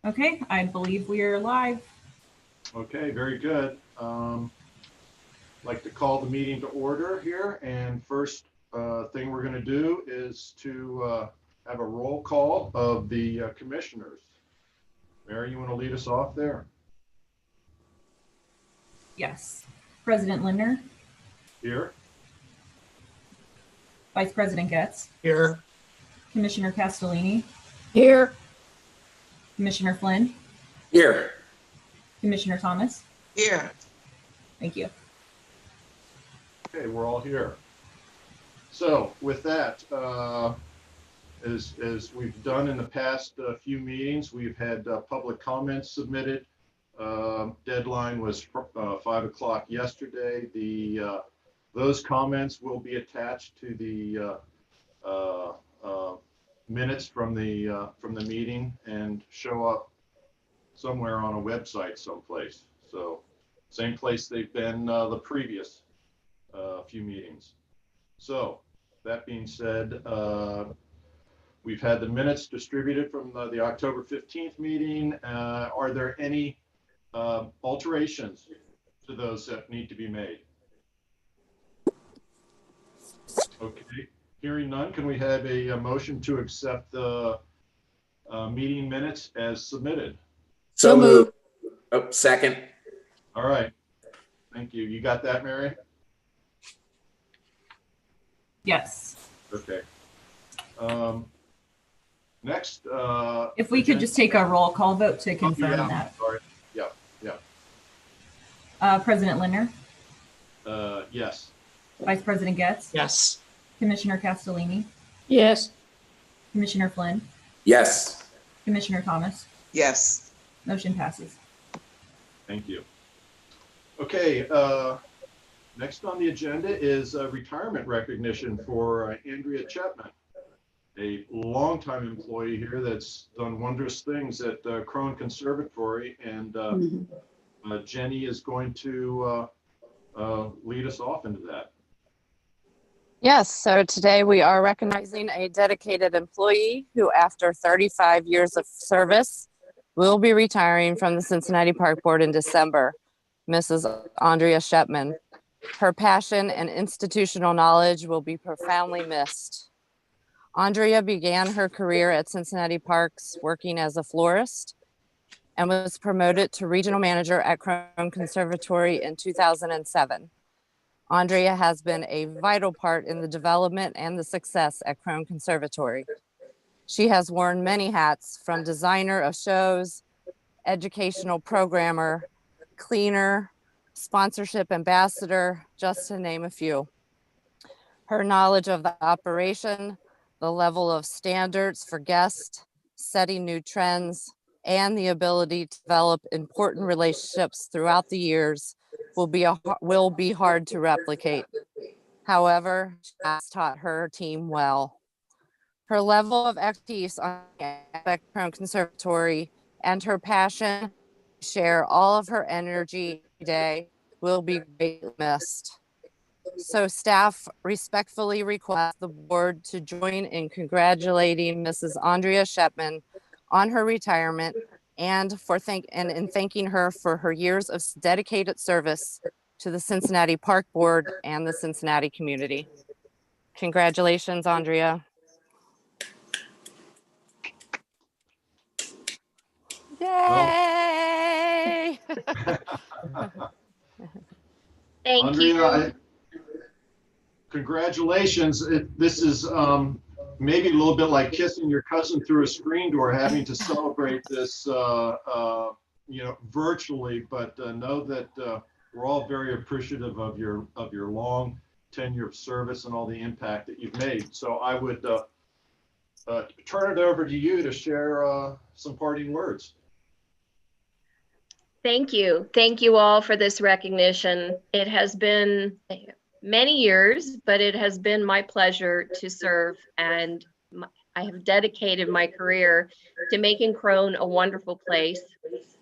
Okay, I believe we are live. Okay, very good. Like to call the meeting to order here, and first thing we're going to do is to have a roll call of the commissioners. Mary, you want to lead us off there? Yes. President Lindner, Here. Vice President Getz, Here. Commissioner Castellini, Here. Commissioner Flynn, Here. Commissioner Thomas. Here. Thank you. Okay, we're all here. So with that, as we've done in the past few meetings, we've had public comments submitted. Deadline was 5 o'clock yesterday. Those comments will be attached to the minutes from the meeting and show up somewhere on a website someplace. So same place they've been the previous few meetings. So that being said, we've had the minutes distributed from the October 15th meeting. Are there any alterations to those that need to be made? Okay, hearing none, can we have a motion to accept the meeting minutes as submitted? So moved. Oh, second. All right, thank you. You got that, Mary? Yes. Okay. Next. If we could just take a roll call vote to confirm that. Sorry. Yeah. President Lindner, Yes. Vice President Getz, Yes. Commissioner Castellini, Yes. Commissioner Flynn, Yes. Commissioner Thomas. Yes. Motion passes. Thank you. Okay. Next on the agenda is retirement recognition for Andrea Chapman, a longtime employee here that's done wondrous things at Crone Conservatory, and Jenny is going to lead us off into that. Yes, so today we are recognizing a dedicated employee who, after 35 years of service, will be retiring from the Cincinnati Park Board in December, Mrs. Andrea Shepman. Her passion and institutional knowledge will be profoundly missed. Andrea began her career at Cincinnati Parks working as a florist and was promoted to regional manager at Crone Conservatory in 2007. Andrea has been a vital part in the development and the success at Crone Conservatory. She has worn many hats, from designer of shows, educational programmer, cleaner, sponsorship ambassador, just to name a few. Her knowledge of the operation, the level of standards for guests, setting new trends, and the ability to develop important relationships throughout the years will be hard to replicate. However, she has taught her team well. Her level of expertise on the Crone Conservatory and her passion to share all of her energy today will be greatly missed. So staff respectfully request the board to join in congratulating Mrs. Andrea Shepman on her retirement and in thanking her for her years of dedicated service to the Cincinnati Park Board and the Cincinnati community. Congratulations, Andrea. Yay! Thank Andrea, you. Congratulations. This is maybe a little bit like kissing your cousin through a screen door, having to celebrate this, virtually. But know that we're all very appreciative of your long tenure of service and all the impact that you've made. So I would turn it over to you to share some parting words. Thank you. Thank you all for this recognition. It has been many years, but it has been my pleasure to serve, and I have dedicated my career to making Crone a wonderful place.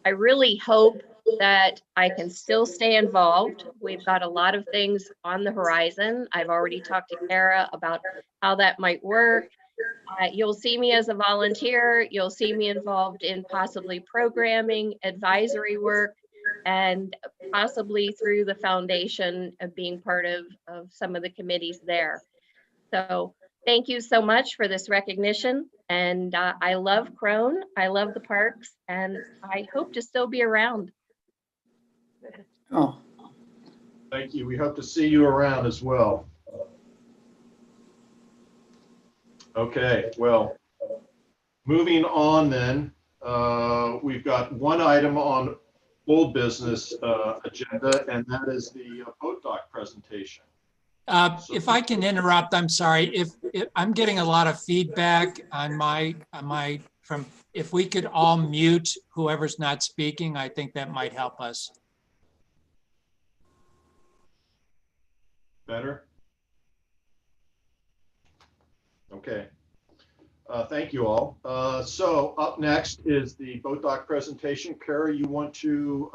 I really hope that I can still stay involved. We've got a lot of things on the horizon. I've already talked to Kara about how that might work. You'll see me as a volunteer. You'll see me involved in possibly programming, advisory work, and possibly through the foundation of being part of some of the committees there. So thank you so much for this recognition. And I love Crone. I love the parks, and I hope to still be around. Oh, Thank you. We hope to see you around as well. Okay, well, moving on then, we've got one item on old business agenda, and that is the boat dock presentation. If I can interrupt, I'm sorry. If I'm getting a lot of feedback on if we could all mute whoever's not speaking, I think that might help us. Better? Okay. Thank you all. So up next is the boat dock presentation. Kara, you want to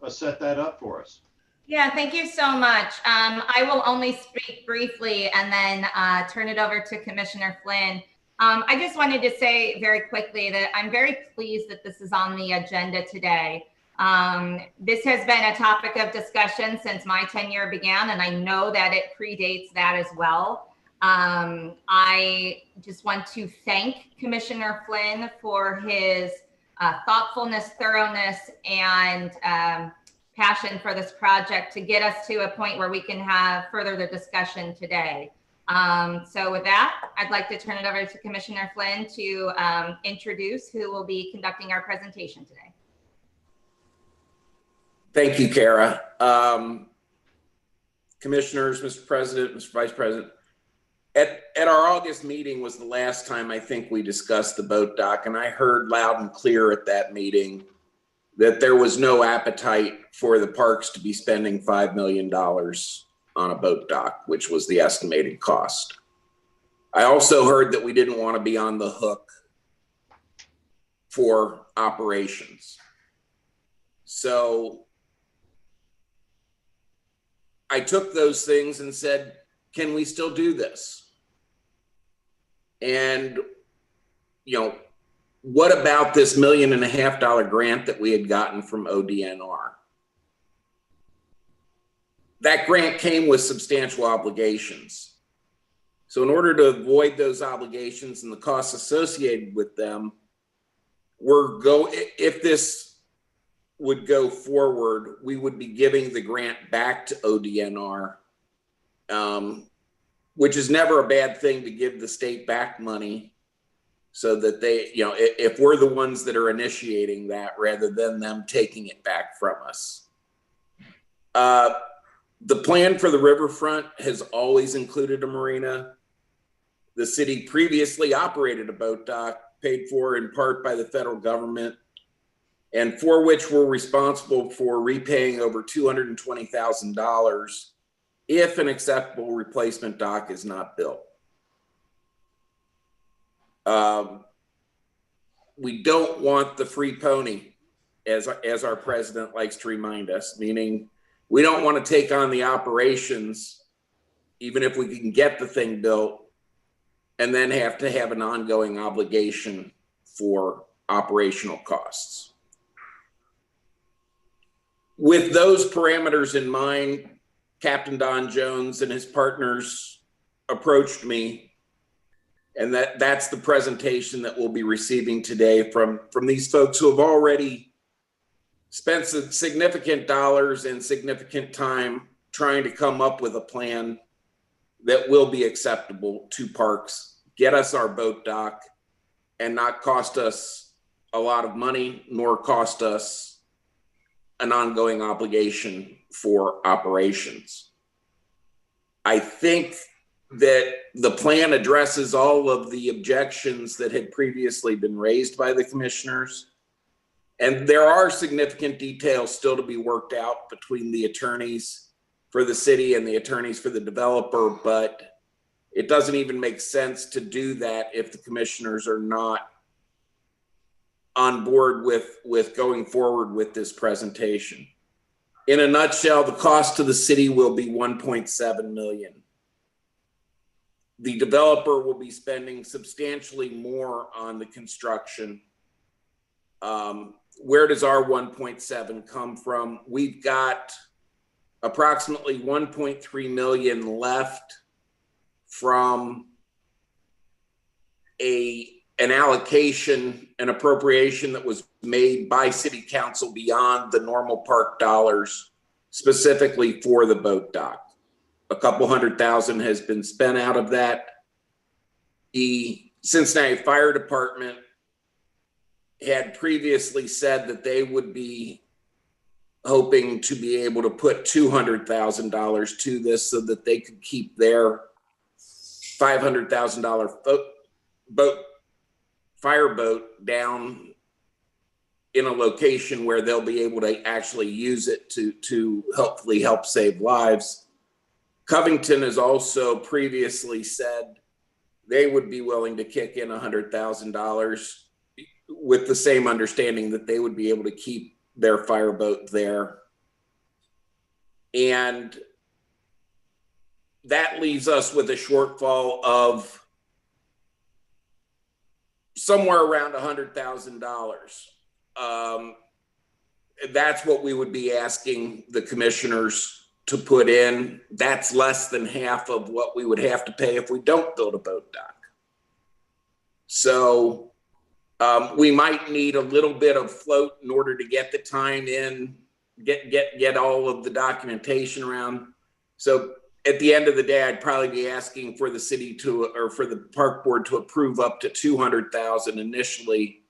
set that up for us? Yeah, thank you so much. I will only speak briefly and then turn it over to Commissioner Flynn. I just wanted to say very quickly that I'm very pleased that this is on the agenda today. This has been a topic of discussion since my tenure began, and I know that it predates that as well. I just want to thank Commissioner Flynn for his thoughtfulness, thoroughness, and passion for this project to get us to a point where we can have further the discussion today. So with that, I'd like to turn it over to Commissioner Flynn to introduce who will be conducting our presentation today. Thank you, Kara. Commissioners, Mr. President, Mr. Vice President, at our August meeting was the last time I think we discussed the boat dock, and I heard loud and clear at that meeting that there was no appetite for the parks to be spending $5 million on a boat dock, which was the estimated cost. I also heard that we didn't want to be on the hook for operations. So I took those things and said, can we still do this? And, you know, what about this $1.5 million grant that we had gotten from ODNR? That grant came with substantial obligations. So in order to avoid those obligations and the costs associated with them, if this would go forward, we would be giving the grant back to ODNR, which is never a bad thing to give the state back money so that they, you know, if we're the ones that are initiating that rather than them taking it back from us. The plan for the riverfront has always included a marina. The city previously operated a boat dock paid for in part by the federal government, and for which we're responsible for repaying over $220,000 if an acceptable replacement dock is not built. We don't want the free pony, as our president likes to remind us, meaning we don't want to take on the operations, even if we can get the thing built, and then have to have an ongoing obligation for operational costs. With those parameters in mind, Captain Don Jones and his partners approached me, and that's the presentation that we'll be receiving today from these folks who have already spent significant dollars and significant time trying to come up with a plan that will be acceptable to parks, get us our boat dock, and not cost us a lot of money, nor cost us an ongoing obligation for operations. I think that the plan addresses all of the objections that had previously been raised by the commissioners. And there are significant details still to be worked out between the attorneys for the city and the attorneys for the developer, but it doesn't even make sense to do that if the commissioners are not on board with going forward with this presentation. In a nutshell, the cost to the city will be $1.7 million. The developer will be spending substantially more on the construction. Where does our 1.7 come from? We've got approximately 1.3 million left from an allocation, an appropriation that was made by City Council beyond the normal park dollars, specifically for the boat dock. A couple $100,000 has been spent out of that. The Cincinnati Fire Department had previously said that they would be hoping to be able to put $200,000 to this so that they could keep their $500,000 fireboat down in a location where they'll be able to actually use it to hopefully help save lives. Covington has also previously said they would be willing to kick in $100,000 with the same understanding that they would be able to keep their fireboat there. And that leaves us with a shortfall of somewhere around $100,000. That's what we would be asking the commissioners to put in. That's less than half of what we would have to pay if we don't build a boat dock. So we might need a little bit of float in order to get the time in, get all of the documentation around. So at the end of the day, I'd probably be asking for the city to, or for the park board to approve up to $200,000 initially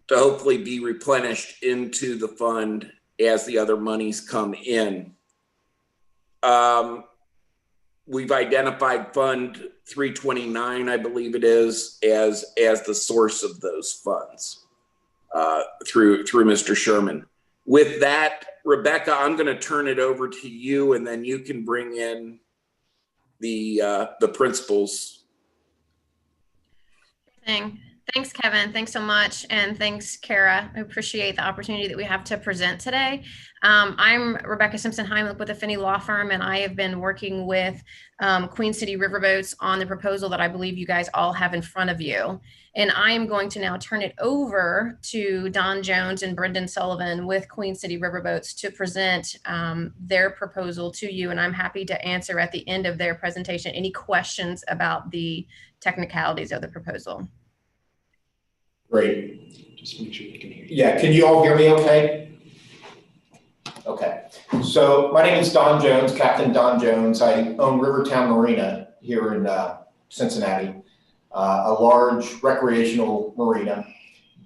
to hopefully be replenished into the fund as the other monies come in. We've identified Fund 329, I believe it is, as the source of those funds through Mr. Sherman. With that, Rebecca, I'm going to turn it over to you, and then you can bring in the principals. Thanks, Kevin. Thanks so much. And thanks, Kara. I appreciate the opportunity that we have to present today. I'm Rebecca Simpson-Heimlich with the Finney Law Firm, and I have been working with Queen City Riverboats on the proposal that I believe you guys all have in front of you. And I am going to now turn it over to Don Jones and Brendan Sullivan with Queen City Riverboats to present their proposal to you. And I'm happy to answer at the end of their presentation any questions about the technicalities of the proposal. Great. Just make sure you can hear you. Yeah, can you all hear me okay? Okay. So my name is Don Jones, Captain Don Jones. I own Rivertown Marina here in Cincinnati, a large recreational marina.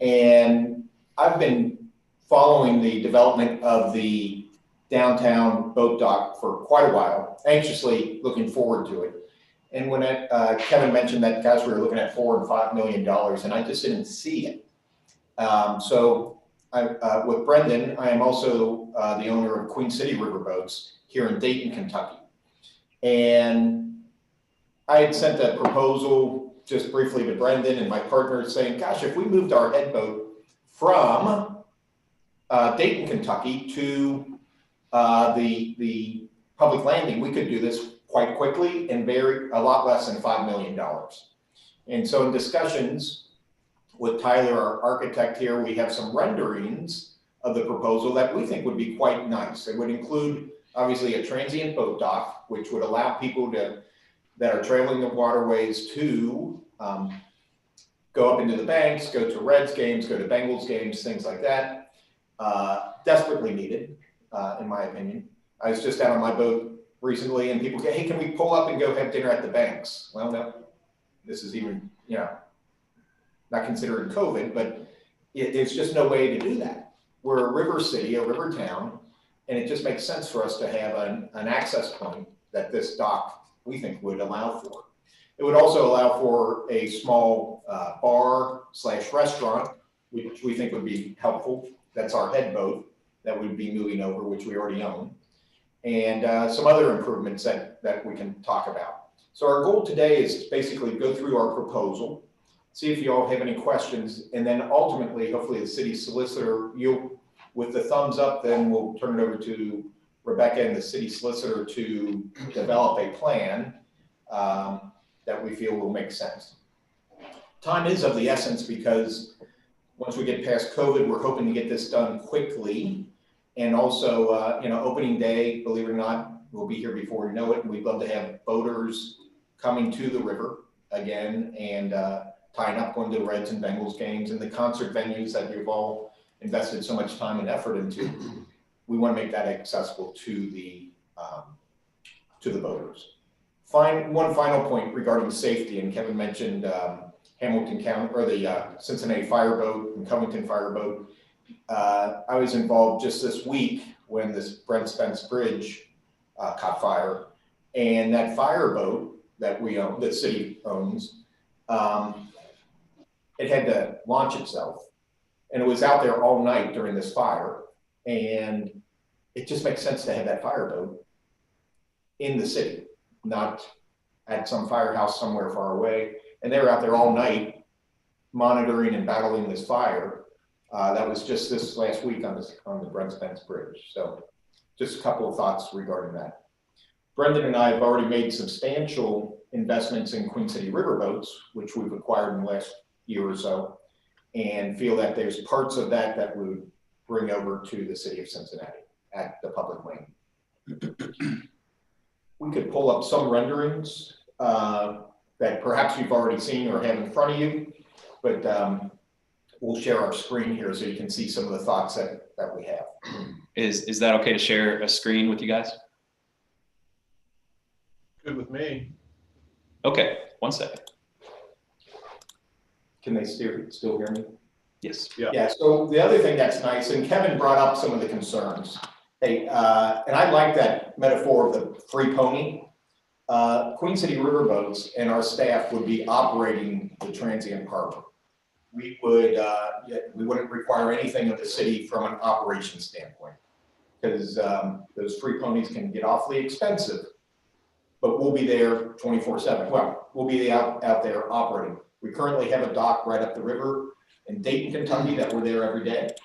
And I've been following the development of the downtown boat dock for quite a while, anxiously looking forward to it. And when Kevin mentioned that, guys, we were looking at $4 and $5 million, and I just didn't see it. So with Brendan, I am also the owner of Queen City Riverboats here in Dayton, Kentucky. And I had sent a proposal just briefly to Brendan and my partner saying, gosh, if we moved our head boat from Dayton, Kentucky to the public landing, we could do this quite quickly and a lot less than $5 million. And so in discussions with Tyler, our architect here, we have some renderings of the proposal that we think would be quite nice. It would include obviously a transient boat dock, which would allow people that are traveling the waterways to go up into the banks, go to Reds games, go to Bengals games, things like that. Desperately needed, in my opinion. I was just out on my boat recently and people go, hey, can we pull up and go have dinner at the banks? Well, no, this is even, not considering COVID, but there's just no way to do that. We're a river city, a river town, and it just makes sense for us to have an access point that this dock, we think, would allow for. It would also allow for a small bar/restaurant, which we think would be helpful. That's our head boat that we'd be moving over, which we already own. And some other improvements that we can talk about. So our goal today is to basically go through our proposal, see if you all have any questions, and then ultimately, hopefully the city solicitor, with the thumbs up, then we'll turn it over to Rebecca and the city solicitor to develop a plan we feel will make sense. Time is of the essence because once we get past COVID, we're hoping to get this done quickly. And also, opening day, believe it or not, we'll be here before we know it. And we'd love to have boaters coming to the river again and tying up going to the Reds and Bengals games and the concert venues that you've all invested so much time and effort into. We want to make that accessible to the boaters. One final point regarding safety, and Kevin mentioned Hamilton County or the Cincinnati Fireboat and Covington Fireboat. I was involved just this week when this Brent Spence Bridge caught fire, and that fireboat that we own, the city owns, it had to launch itself, and it was out there all night during this fire. And it just makes sense to have that fireboat in the city, not at some firehouse somewhere far away. And they were out there all night monitoring and battling this fire. That was just this last week on the Brent Spence Bridge. So just a couple of thoughts regarding that. Brendan and I have already made substantial investments in Queen City Riverboats, which we've acquired in the last year or so, and feel that there's parts of that we would bring over to the city of Cincinnati at the public lane. We could pull up some renderings that perhaps you've already seen or have in front of you, but we'll share our screen here so you can see some of the thoughts that we have. Is that okay to share a screen with you guys? Good with me. Okay, 1 second. Can they still hear me? Yes. Yeah, so the other thing that's nice, and Kevin brought up some of the concerns. Hey, and I like that metaphor of the free pony. Queen City Riverboats and our staff would be operating the transient park. We wouldn't require anything of the city from an operation standpoint, because those free ponies can get awfully expensive, but we'll be there 24/7. Well, we'll be out there operating. We currently have a dock right up the river in Dayton, Kentucky that we're there every day,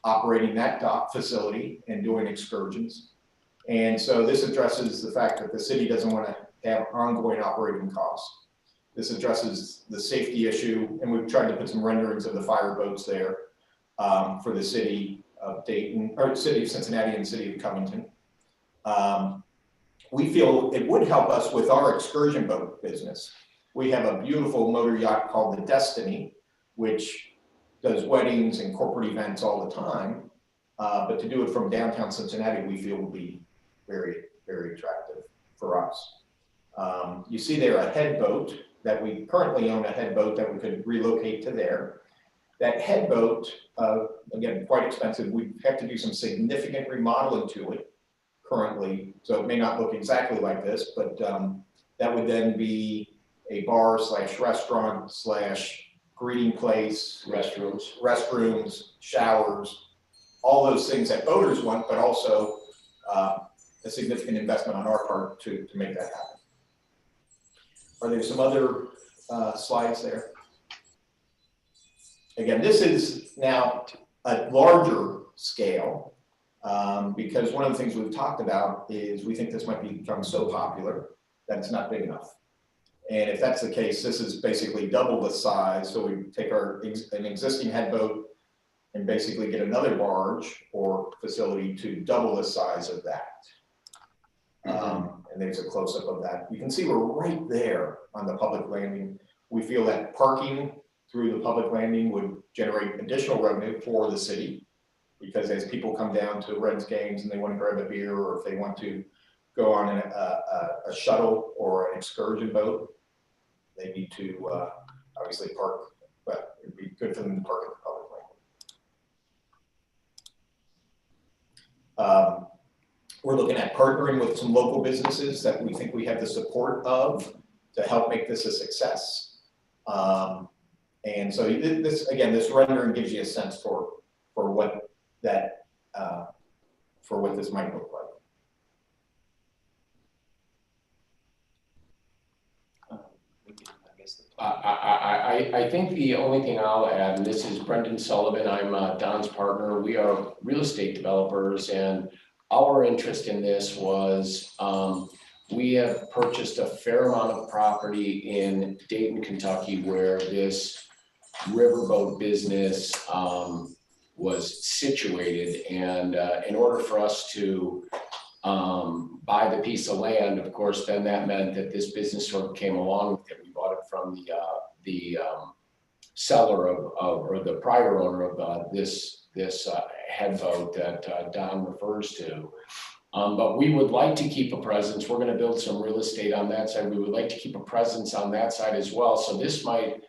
operating that dock facility and doing excursions. And so this addresses the fact that the city doesn't want to have ongoing operating costs. This addresses the safety issue, and we've tried to put some renderings of the fireboats there for the city of Dayton, or city of Cincinnati and city of Covington. We feel it would help us with our excursion boat business. We have a beautiful motor yacht called the Destiny, which does weddings and corporate events all the time. But to do it from downtown Cincinnati, we feel would be very, very attractive for us. You see there a head boat that we currently own, a head boat that we could relocate to there. That head boat, again, quite expensive. We have to do some significant remodeling to it currently. So it may not look exactly like this, but that would then be a bar / restaurant / greeting place, restrooms, showers, all those things that boaters want, but also a significant investment on our part to make that happen. Are there some other slides there? Again, this is now a larger scale because one of the things we've talked about is we think this might become so popular that it's not big enough. And if that's the case, this is basically double the size. So we take an existing head boat and basically get another barge or facility to double the size of that. And there's a close-up of that. You can see we're right there on the public landing. We feel that parking through the public landing would generate additional revenue for the city, because as people come down to Reds games and they want to grab a beer, or if they want to go on a shuttle or an excursion boat, they need to obviously park, but it'd be good for them to park at the public landing. We're looking at partnering with some local businesses that we think we have the support of to help make this a success. And so this, again, this rendering gives you a sense for what that, for what this might look like. I think the only thing I'll add, and this is Brendan Sullivan, I'm Don's partner. We are real estate developers, and our interest in this was we have purchased a fair amount of property in Dayton, Kentucky, where this riverboat business was situated. And in order for us to buy the piece of land, of course, then that meant that this business sort of came along with it. We bought it from the seller or the prior owner of this head boat that Don refers to. But we would like to keep a presence. We're going to build some real estate on that side. We would like to keep a presence on that side as well. So this might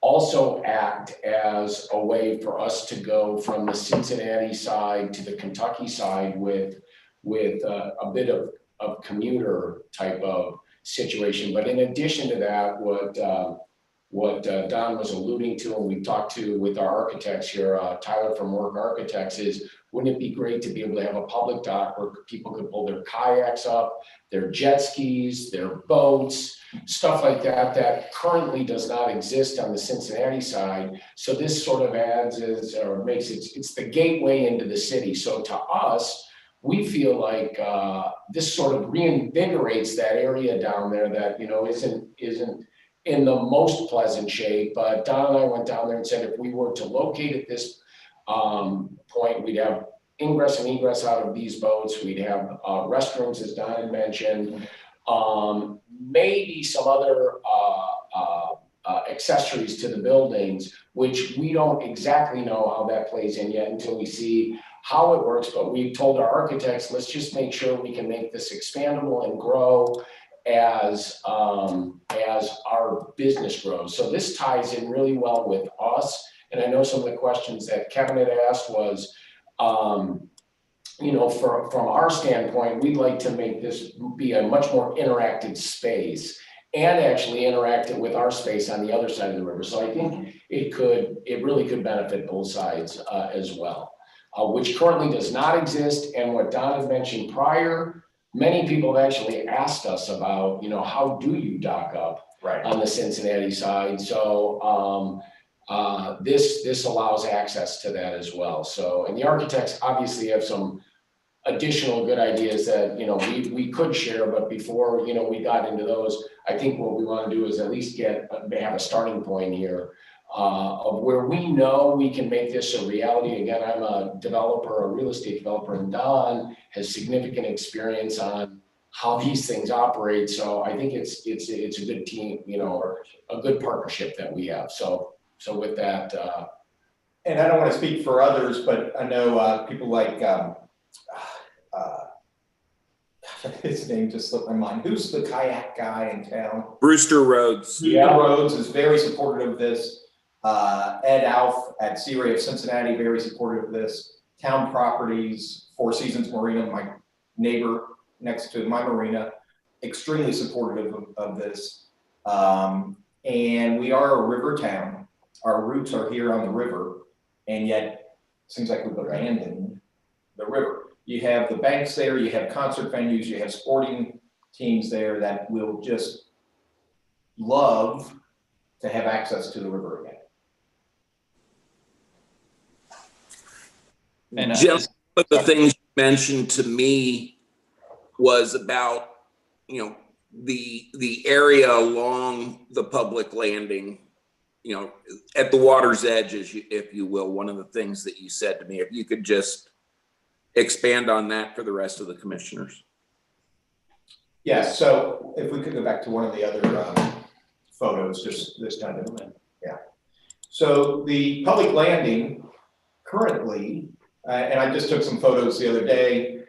also act as a way for us to go from the Cincinnati side to the Kentucky side with a bit of commuter type of situation. But in addition to that, what Don was alluding to, and we've talked to with our architects here, Tyler from Work Architects, is wouldn't it be great to be able to have a public dock where people could pull their kayaks up, their jet skis, their boats, stuff like that, that currently does not exist on the Cincinnati side. So this sort of adds or makes it's the gateway into the city. So to us, we feel like this sort of reinvigorates that area down there that, isn't in the most pleasant shape. But Don and I went down there and said, if we were to locate at this point, we'd have ingress and egress out of these boats. We'd have restrooms, as Don had mentioned, maybe some other accessories to the buildings, which we don't exactly know how that plays in yet until we see how it works. But we've told our architects, let's just make sure we can make this expandable and grow as our business grows. So this ties in really well with us. And I know some of the questions that Kevin had asked was, from our standpoint, we'd like to make this be a much more interactive space and actually interact it with our space on the other side of the river. So I think it really could benefit both sides as well, which currently does not exist. And what Don had mentioned prior, many people have actually asked us about, how do you dock up on the Cincinnati side? So this allows access to that as well. So, and the architects obviously have some additional good ideas that, we could share, but before, we got into those, I think what we want to do is at least have a starting point here of where we know we can make this a reality. Again, I'm a developer, a real estate developer, and Don has significant experience on how these things operate. So I think it's a good team, or a good partnership that we have. So with that, and I don't want to speak for others, but I know people like his name just slipped my mind. Who's the kayak guy in town? Brewster Rhodes. Yeah, Rhodes is very supportive of this. Ed Alf at Sea Ray of Cincinnati, very supportive of this. Town Properties, Four Seasons Marina, my neighbor next to my marina, extremely supportive of this. And we are a river town. Our roots are here on the river, and yet it seems like we've abandoned the river. You have the banks there, you have concert venues, you have sporting teams there that will just love to have access to the river again. And Just one of the things you mentioned to me was about, the area along the public landing, at the water's edge, if you will. One of the things that you said to me, if you could just expand on that for the rest of the commissioners. Yes, so if we could go back to one of the other photos, just this time. Yeah. So the public landing currently, and I just took some photos the other day,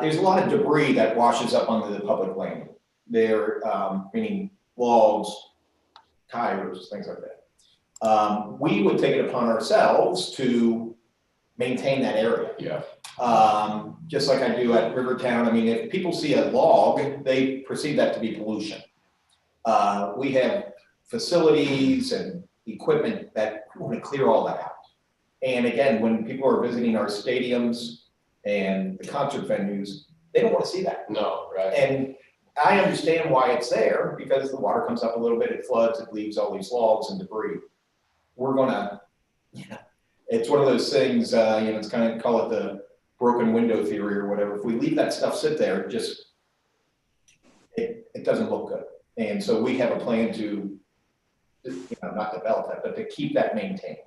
there's a lot of debris that washes up onto the public landing. There, meaning logs, tires, things like that. We would take it upon ourselves to maintain that area. Yeah. Just like I do at Rivertown. I mean, if people see a log, they perceive that to be pollution. We have facilities and equipment that want to clear all that out. And again, when people are visiting our stadiums and the concert venues, they don't want to see that. No, right. And I understand why it's there, because the water comes up a little bit, it floods, it leaves all these logs and debris. We're gonna, it's one of those things, it's kind of, call it the broken window theory or whatever. If we leave that stuff sit there, it doesn't look good. And so we have a plan to, not develop that, but to keep that maintained.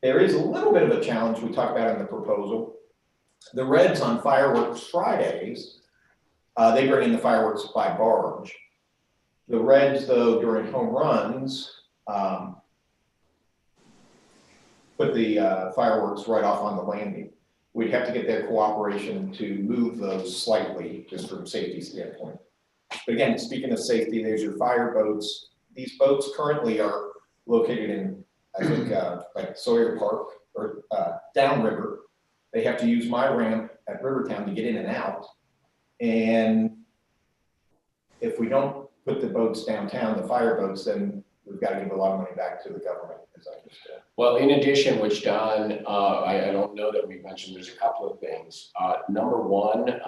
There is a little bit of a challenge we talked about in the proposal. The Reds on Fireworks Fridays, they bring in the fireworks by barge. The Reds, though, during home runs, put the fireworks right off on the landing. We'd have to get their cooperation to move those slightly, just from a safety standpoint. But again, speaking of safety, there's your fire boats. These boats currently are located in, I think, like Sawyer Park or downriver. They have to use my ramp at Rivertown to get in and out. And if we don't put the boats downtown, the fire boats, then we've got to give a lot of money back to the government, as I understand. Well, in addition, which Don, I don't know that we mentioned, there's a couple of things. Number one,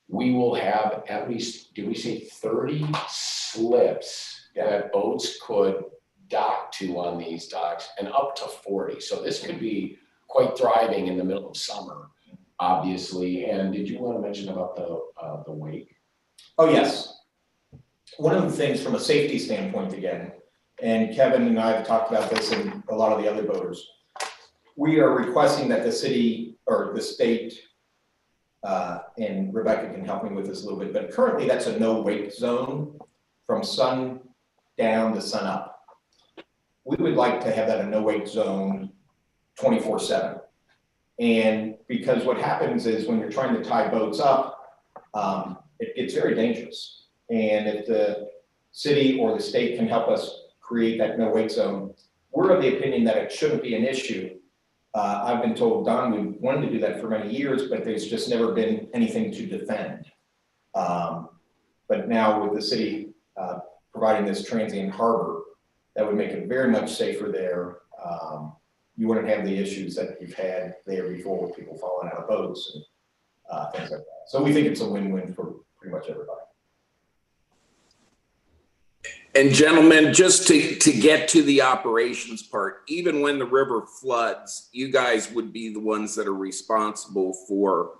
we will have at least, did we say 30 slips that boats could dock to on these docks, and up to 40. So this could be quite thriving in the middle of summer, obviously. And did you want to mention about the wake? Oh, yes. One of the things from a safety standpoint, again, and Kevin and I have talked about this and a lot of the other boaters, we are requesting that the city or the state, and Rebecca can help me with this a little bit, but currently that's a no wake zone from sun down to sun up. We would like to have that a no wake zone 24/7. And because what happens is when you're trying to tie boats up, it gets very dangerous. And if the city or the state can help us create that no wake zone, we're of the opinion that it shouldn't be an issue. I've been told, Don, we wanted to do that for many years, but there's just never been anything to defend. But now with the city providing this transient harbor, that would make it very much safer there. You wouldn't have the issues that you've had there before with people falling out of boats and things like that. So we think it's a win-win for pretty much everybody. And gentlemen, just to get to the operations part, even when the river floods, you guys would be the ones that are responsible for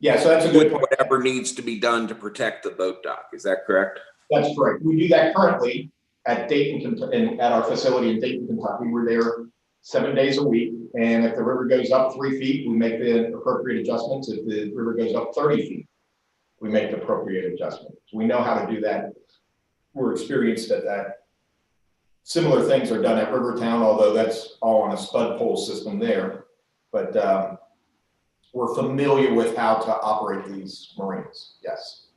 so that's a good point. Whatever needs to be done to protect the boat dock. Is that correct? That's correct. We do that currently at Dayton, at our facility in Dayton, Kentucky. We're there 7 days a week. And if the river goes up 3 feet, we make the appropriate adjustments. If the river goes up 30 feet, we make the appropriate adjustments. We know how to do that. We're experienced at that. Similar things are done at Rivertown, although that's all on a spud pole system there. But we're familiar with how to operate these marinas, yes.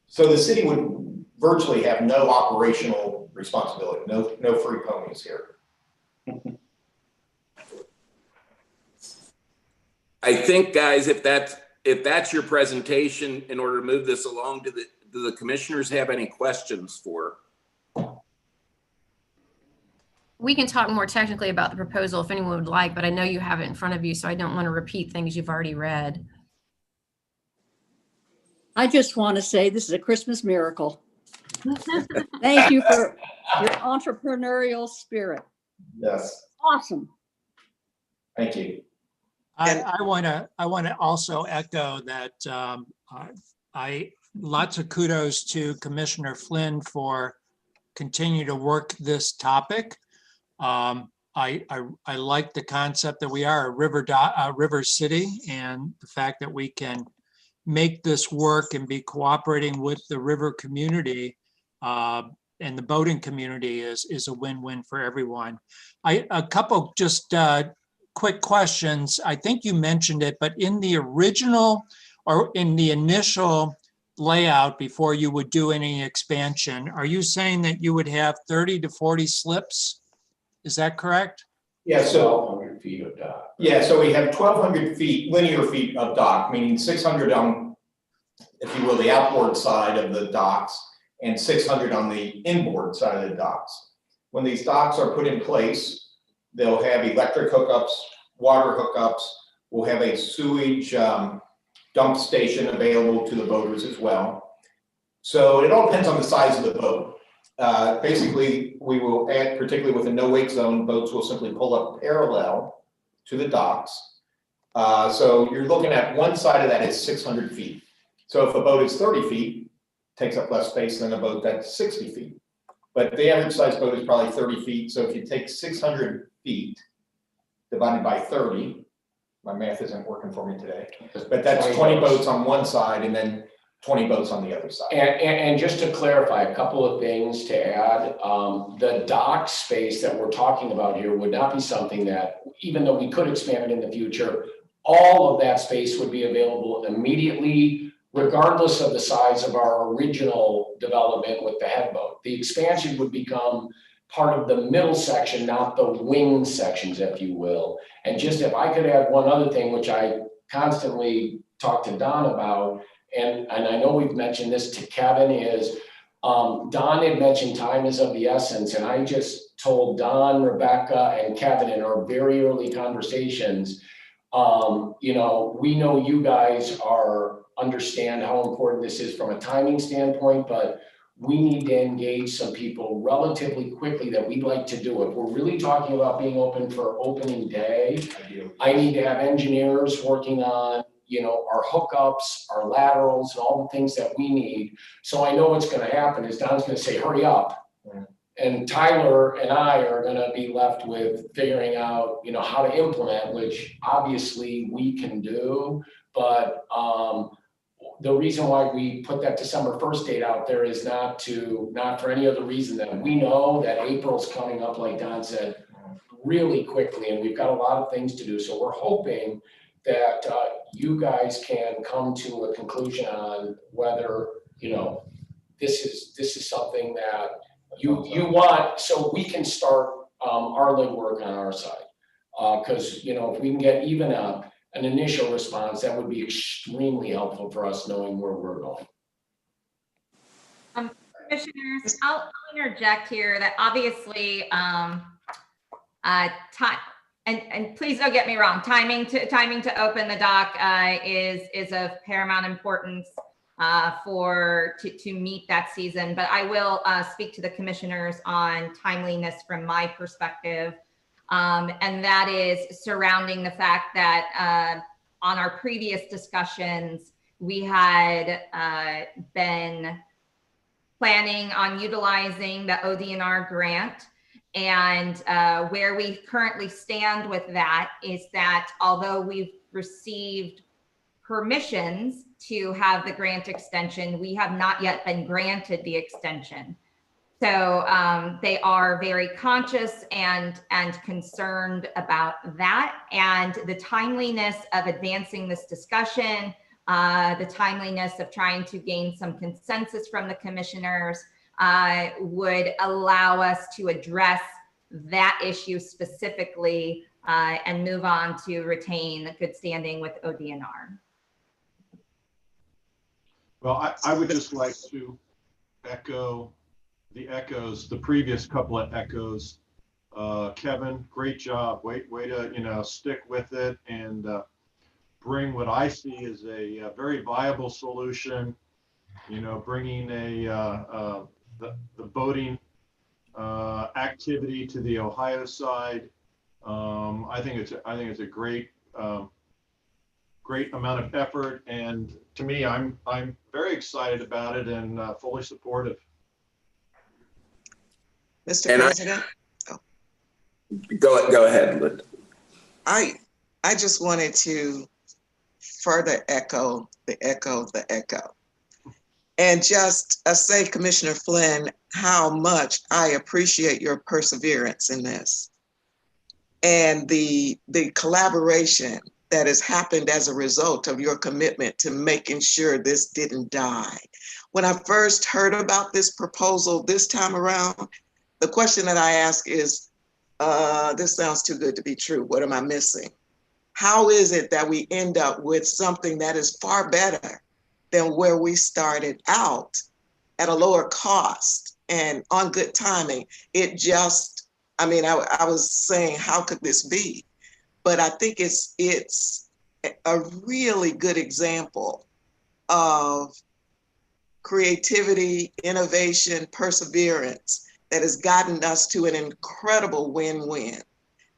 So the city would virtually have no operational responsibility, no free ponies here. I think, guys, if that's your presentation, in order to move this along, do the commissioners have any questions for? We can talk more technically about the proposal if anyone would like, but I know you have it in front of you, so I don't want to repeat things you've already read. I just want to say this is a Christmas miracle. Thank you for your entrepreneurial spirit. Yes. Awesome. Thank you. I want to also echo that lots of kudos to Commissioner Flynn for continue to work this topic. I like the concept that we are a river city, and the fact that we can make this work and be cooperating with the river community and the boating community is a win-win for everyone. A couple just quick questions. I think you mentioned it, but in the original or in the initial layout before you would do any expansion, are you saying that you would have 30 to 40 slips? Is that correct? Yeah, so 1,200 feet of dock. Yeah, so we have 1,200 feet, linear feet of dock, meaning 600 on, if you will, the outboard side of the docks and 600 on the inboard side of the docks. When these docks are put in place, they'll have electric hookups, water hookups. We'll have a sewage dump station available to the boaters as well. So it all depends on the size of the boat. Basically, we will add, particularly with a no wake zone, boats will simply pull up parallel to the docks. So you're looking at one side of that is 600 feet. So if a boat is 30 feet, takes up less space than a boat that's 60 feet. But the average size boat is probably 30 feet. So if you take 600 feet divided by 30, my math isn't working for me today, but that's 20 boats on one side and then 20 boats on the other side. And just to clarify, a couple of things to add, the dock space that we're talking about here would not be something that, even though we could expand it in the future, all of that space would be available immediately, regardless of the size of our original development with the head boat. The expansion would become part of the middle section, not the wing sections, if you will. And just if I could add one other thing, which I constantly talk to Don about, and I know we've mentioned this to Kevin, is Don had mentioned time is of the essence. And I just told Don, Rebecca, and Kevin in our very early conversations, you know, we know you guys understand how important this is from a timing standpoint, but we need to engage some people relatively quickly that we'd like to do it. We're really talking about being open for opening day. I need to have engineers working on, you know, our hookups, our laterals, and all the things that we need. So I know what's going to happen is Don's going to say, hurry up. And Tyler and I are going to be left with figuring out, you know, how to implement, which obviously we can do. But the reason why we put that December 1st date out there is not for any other reason than we know that April's coming up, like Don said, really quickly, and we've got a lot of things to do. So we're hoping that you guys can come to a conclusion on whether, you know, this is something that you want, so we can start our legwork on our side. Because, you know, if we can get even an initial response, that would be extremely helpful for us knowing where we're going. Commissioners, I'll interject here that obviously time, and please don't get me wrong, timing to open the dock is of paramount importance to meet that season. But I will speak to the commissioners on timeliness from my perspective. And that is surrounding the fact that on our previous discussions, we had been planning on utilizing the ODNR grant. And where we currently stand with that is that although we've received permissions to have the grant extension, we have not yet been granted the extension. So they are very conscious and concerned about that, and the timeliness of advancing this discussion, the timeliness of trying to gain some consensus from the commissioners would allow us to address that issue specifically and move on to retain good standing with ODNR. Well, I would just like to echo the previous couple of echoes. Kevin, great job. Way to, you know, stick with it and bring what I see as a very viable solution. You know, bringing the boating activity to the Ohio side. I think it's a great great amount of effort, and to me, I'm very excited about it and fully supportive. Mr. President? Go ahead, Linda. I just wanted to further echo the echo. And just say, Commissioner Flynn, how much I appreciate your perseverance in this. And the collaboration that has happened as a result of your commitment to making sure this didn't die. When I first heard about this proposal this time around, the question that I ask is, this sounds too good to be true. What am I missing? How is it that we end up with something that is far better than where we started out at a lower cost and on good timing? It just, I mean, I was saying, how could this be? But I think it's a really good example of creativity, innovation, perseverance that has gotten us to an incredible win-win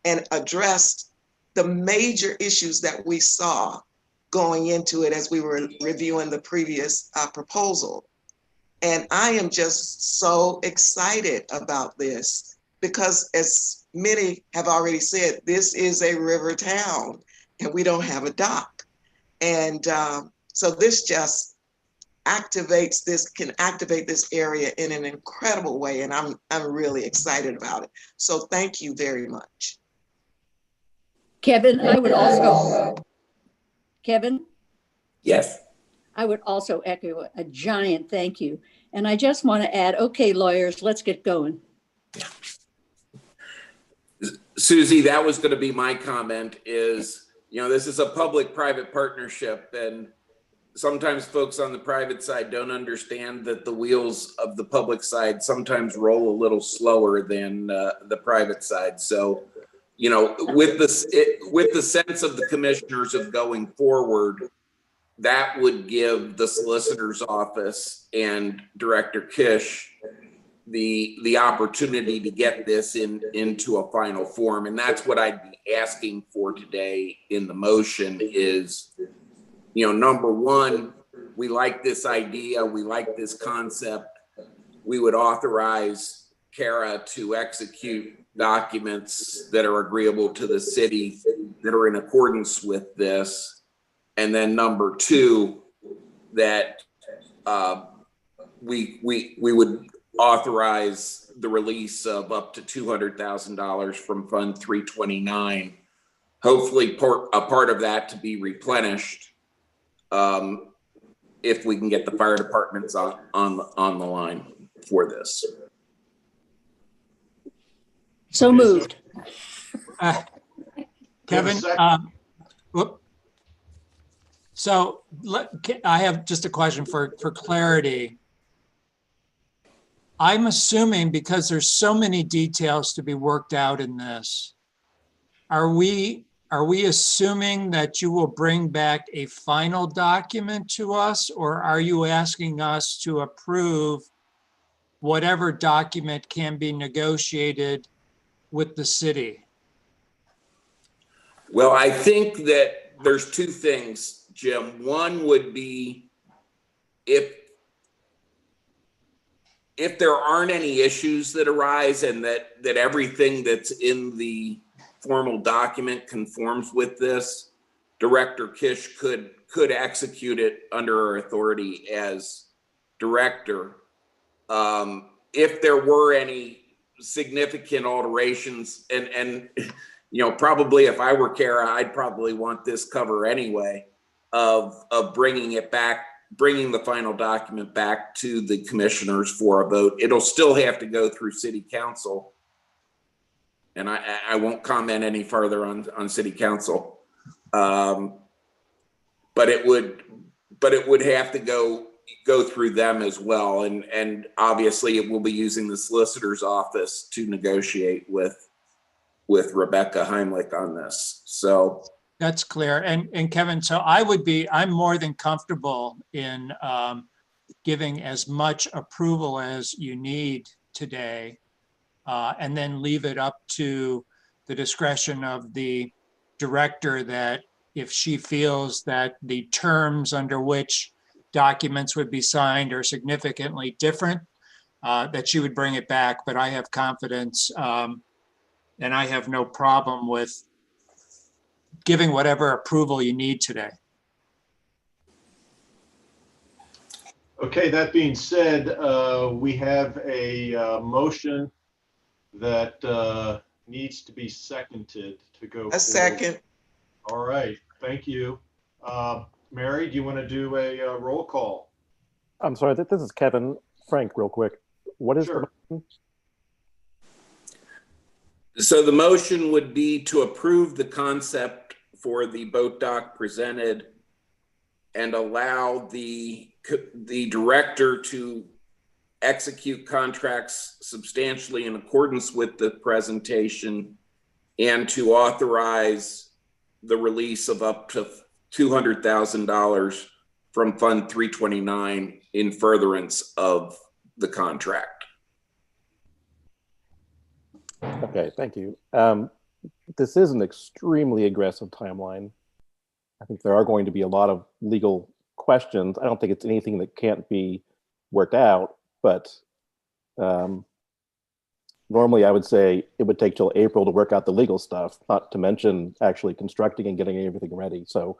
and addressed the major issues that we saw going into it as we were reviewing the previous proposal. And I am just so excited about this because, as many have already said, this is a river town and we don't have a dock. And so this just can activate this area in an incredible way. And I'm really excited about it. So thank you very much. Kevin, I would also, Kevin? Yes. I would also echo a giant thank you. And I just want to add, okay, lawyers, let's get going. Susie, that was going to be my comment is, you know, this is a public-private partnership, and sometimes folks on the private side don't understand that the wheels of the public side sometimes roll a little slower than the private side. So, you know, with the sense of the commissioners of going forward, that would give the solicitor's office and Director Kish the opportunity to get this into a final form. And that's what I'd be asking for today in the motion is, you know, number one, we like this idea, we like this concept. We would authorize Kara to execute documents that are agreeable to the city that are in accordance with this. And then number two, that we would authorize the release of up to $200,000 from Fund 329. Hopefully a part of that to be replenished if we can get the fire departments on the line for this. So moved. Kevin, so I have just a question for clarity. I'm assuming because there's so many details to be worked out in this, are we assuming that you will bring back a final document to us, or are you asking us to approve whatever document can be negotiated with the city? Well, I think that there's two things, Jim. One would be if there aren't any issues that arise and that everything that's in the formal document conforms with this, Director Kish could execute it under her authority as director. If there were any significant alterations, and you know, probably if I were Kara, I'd probably want this cover anyway of bringing it back, bringing the final document back to the commissioners for a vote. It'll still have to go through city council. And I won't comment any further on city council. But it would have to go through them as well. And obviously it will be using the solicitor's office to negotiate with Rebecca Heimlich on this. So that's clear. And Kevin, so I'm more than comfortable in giving as much approval as you need today, and then leave it up to the discretion of the director that if she feels that the terms under which documents would be signed are significantly different, that she would bring it back. But I have confidence, and I have no problem with giving whatever approval you need today. Okay, that being said, we have a motion that needs to be seconded to go forward. A second. All right, thank you. Mary, do you want to do a roll call? I'm sorry, this is Kevin. Frank, real quick. What is the motion? So the motion would be to approve the concept for the boat dock presented and allow the director to execute contracts substantially in accordance with the presentation and to authorize the release of up to $200,000 from Fund 329 in furtherance of the contract. Okay, thank you. this is an extremely aggressive timeline. I think there are going to be a lot of legal questions. I don't think it's anything that can't be worked out, but normally I would say it would take till April to work out the legal stuff, not to mention actually constructing and getting everything ready. So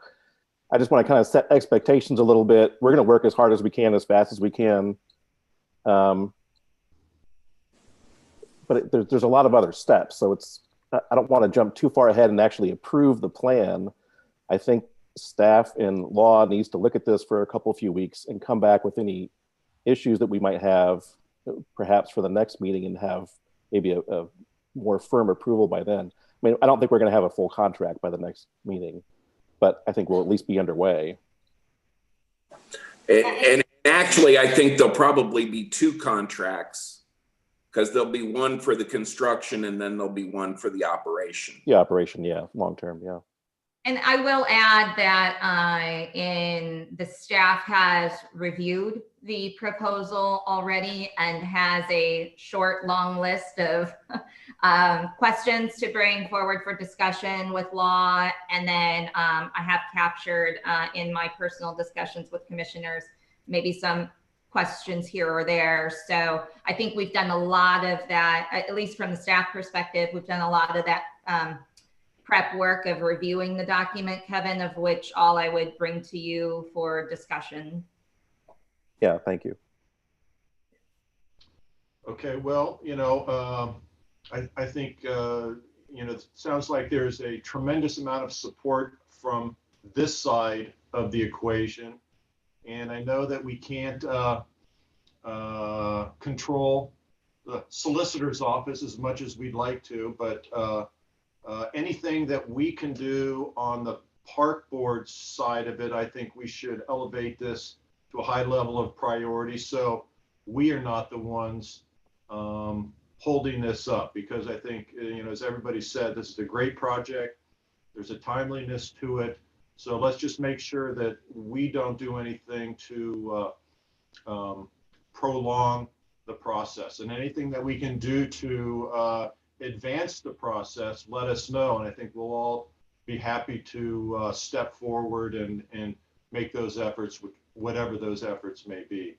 I just want to kind of set expectations a little bit. We're going to work as hard as we can, as fast as we can. But there's a lot of other steps. So I don't want to jump too far ahead and actually approve the plan. I think staff and law needs to look at this for a few weeks and come back with any issues that we might have, perhaps for the next meeting, and have maybe a more firm approval by then. I mean, I don't think we're going to have a full contract by the next meeting, but I think we'll at least be underway. And actually, I think there'll probably be 2 contracts, because there'll be one for the construction and then there'll be one for the operation. Yeah, operation, yeah, long term, yeah. And I will add that the staff has reviewed the proposal already and has a short, long list of questions to bring forward for discussion with law. And then I have captured in my personal discussions with commissioners, maybe some questions here or there. So I think we've done a lot of that, at least from the staff perspective, we've done a lot of that prep work of reviewing the document, Kevin, of which all I would bring to you for discussion. Yeah, thank you. Okay, well, I think, it sounds like there's a tremendous amount of support from this side of the equation. And I know that we can't control the solicitor's office as much as we'd like to, but anything that we can do on the park board side of it, I think we should elevate this to a high level of priority, so we are not the ones holding this up, because I think, as everybody said, this is a great project. There's a timeliness to it. So let's just make sure that we don't do anything to prolong the process, and anything that we can do to advance the process, let us know. And I think we'll all be happy to step forward and make those efforts, whatever those efforts may be.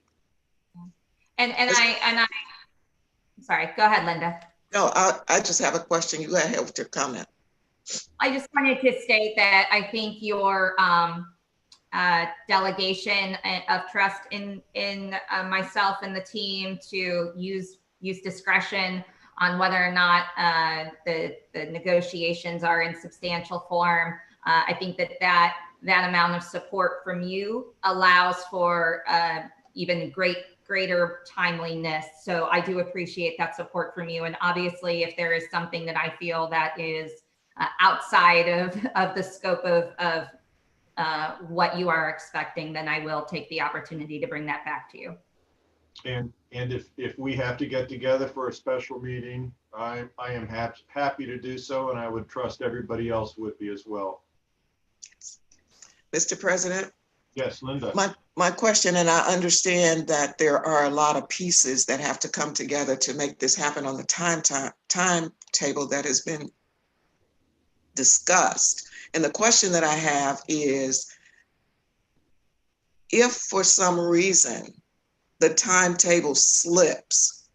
And I sorry, go ahead, Linda. No, I just have a question. You go ahead with your comment. I just wanted to state that I think your delegation of trust in myself and the team to use discretion on whether or not the negotiations are in substantial form. I think that amount of support from you allows for even greater timeliness. So I do appreciate that support from you. And obviously, if there is something that I feel that is outside of the scope of what you are expecting, then I will take the opportunity to bring that back to you. And if we have to get together for a special meeting, I am happy to do so, and I would trust everybody else would be as well. Mr. President? Yes, Linda. My question, and I understand that there are a lot of pieces that have to come together to make this happen on the timetable that has been discussed. And the question that I have is, if for some reason the timetable slips,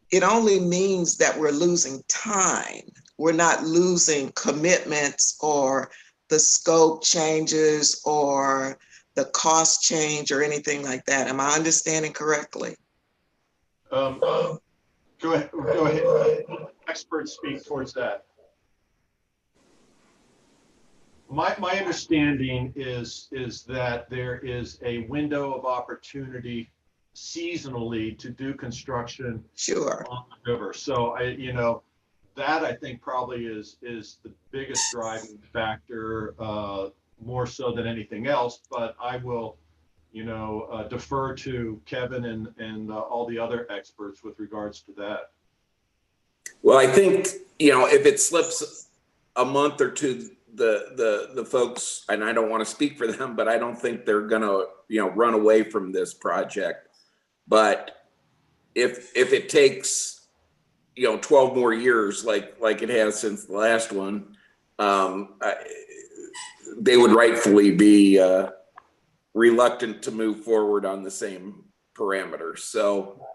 it only means that we're losing time. We're not losing commitments, or the scope changes, or the cost change, or anything like that. Am I understanding correctly? Go ahead. Experts speak towards that. My understanding is that there is a window of opportunity seasonally to do construction on the river. So that I think probably is the biggest driving factor, more so than anything else. But I will, defer to Kevin and all the other experts with regards to that. Well, I think, if it slips a month or two, the folks, and I don't want to speak for them, but I don't think they're gonna, run away from this project. But if it takes 12 more years like it has since the last one, they would rightfully be reluctant to move forward on the same parameters. So I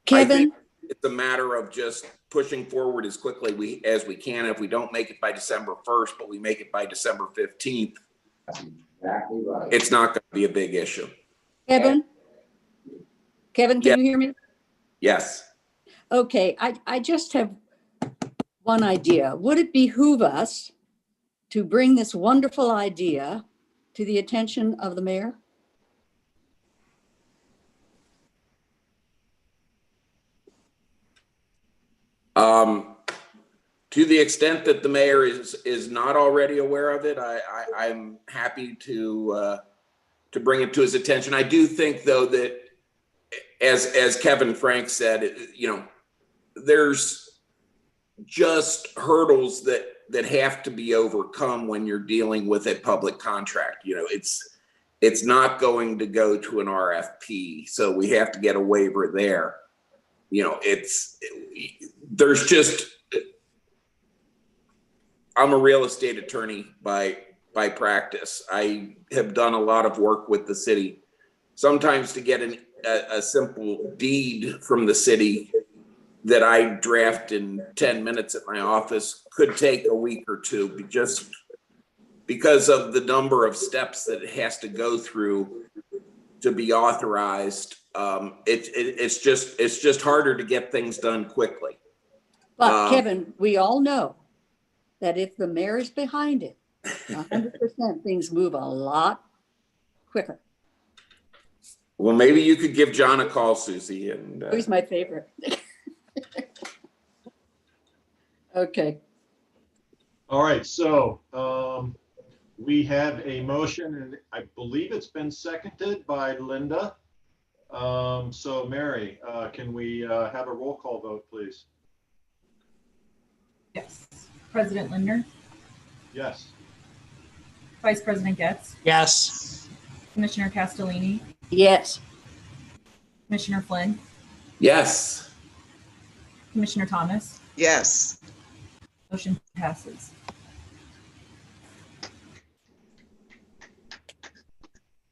Kevin, think it's a matter of just pushing forward as quickly as we can. If we don't make it by December 1st, but we make it by December 15th, Exactly right. it's not going to be a big issue. Kevin, can Yeah. you hear me? Yes. Okay, I just have one idea. Would it behoove us to bring this wonderful idea to the attention of the mayor? To the extent that the mayor is not already aware of it, I'm happy to bring it to his attention. I do think, though, that as Kevin Frank said, there's just hurdles that have to be overcome when you're dealing with a public contract. It's not going to go to an RFP, so we have to get a waiver there. I'm a real estate attorney by practice. I have done a lot of work with the city. Sometimes to get a simple deed from the city that I draft in 10 minutes at my office could take a week or two, just because of the number of steps that it has to go through to be authorized. It's just harder to get things done quickly. But Kevin, we all know that if the mayor is behind it, 100% things move a lot quicker. Well, maybe you could give John a call, Susie. And He's my favorite. Okay. All right, so we have a motion, and I believe it's been seconded by Linda. So Mary, can we have a roll call vote, please? Yes. President Lindner, Yes. Vice President Getz, Yes. Commissioner Castellini, Yes. Commissioner Flynn, Yes. Commissioner Thomas. Yes. Motion passes.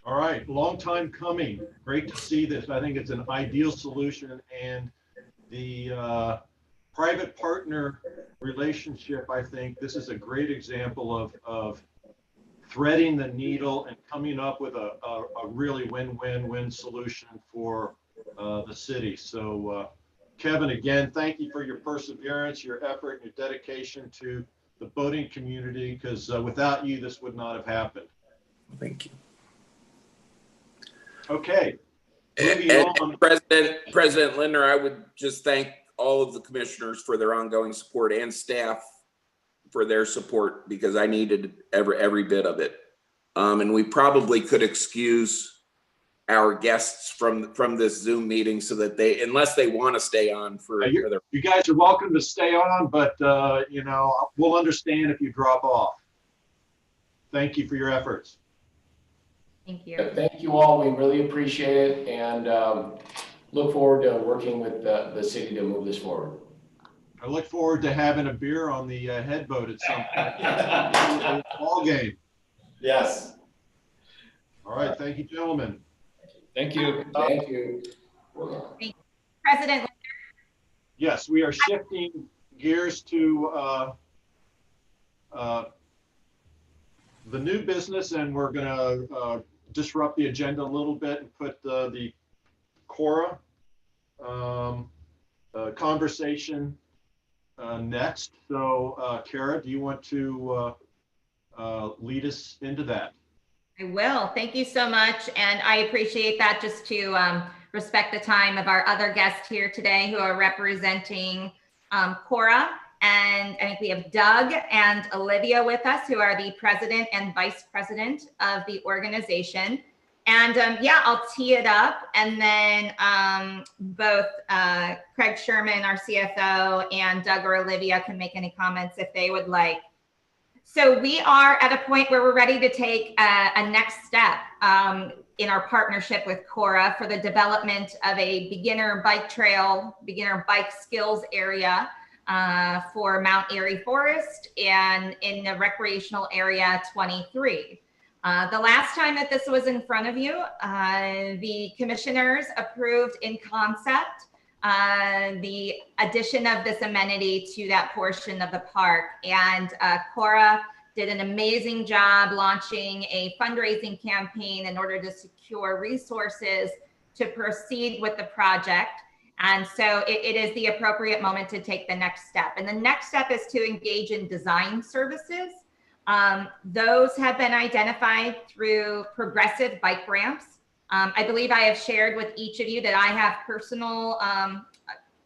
All right, long time coming. Great to see this. I think it's an ideal solution, and the private partner relationship, I think this is a great example of threading the needle and coming up with a really win-win-win solution for the city. So Kevin, again, thank you for your perseverance, your effort, and your dedication to the boating community, because without you, this would not have happened. Thank you. Okay. And President Lindner, I would just thank all of the commissioners for their ongoing support and staff for their support, because I needed every bit of it. And we probably could excuse our guests from this Zoom meeting so that unless they want to stay on for their. You guys are welcome to stay on, but we'll understand if you drop off. Thank you for your efforts. Thank you. Thank you all. We really appreciate it, and look forward to working with the city to move this forward. I look forward to having a beer on the head boat at some point. Ball game. Yes. All right. Thank you, gentlemen. Thank you. Thank you. President. Yes, we are shifting gears to the new business, and we're going to disrupt the agenda a little bit and put the Cora conversation next. So Kara, do you want to lead us into that? I will. Thank you so much. And I appreciate that, just to respect the time of our other guests here today who are representing Cora. And I think we have Doug and Olivia with us, who are the president and vice president of the organization. And yeah, I'll tee it up, and then both Craig Sherman, our CFO, and Doug or Olivia can make any comments if they would like. So we are at a point where we're ready to take a next step in our partnership with Cora for the development of a beginner bike trail, beginner bike skills area for Mount Airy Forest and in the recreational area 23. The last time that this was in front of you, the commissioners approved in concept the addition of this amenity to that portion of the park. And Cora did an amazing job launching a fundraising campaign in order to secure resources to proceed with the project. And so it is the appropriate moment to take the next step. And the next step is to engage in design services. Those have been identified through progressive bike ramps. I believe I have shared with each of you that I have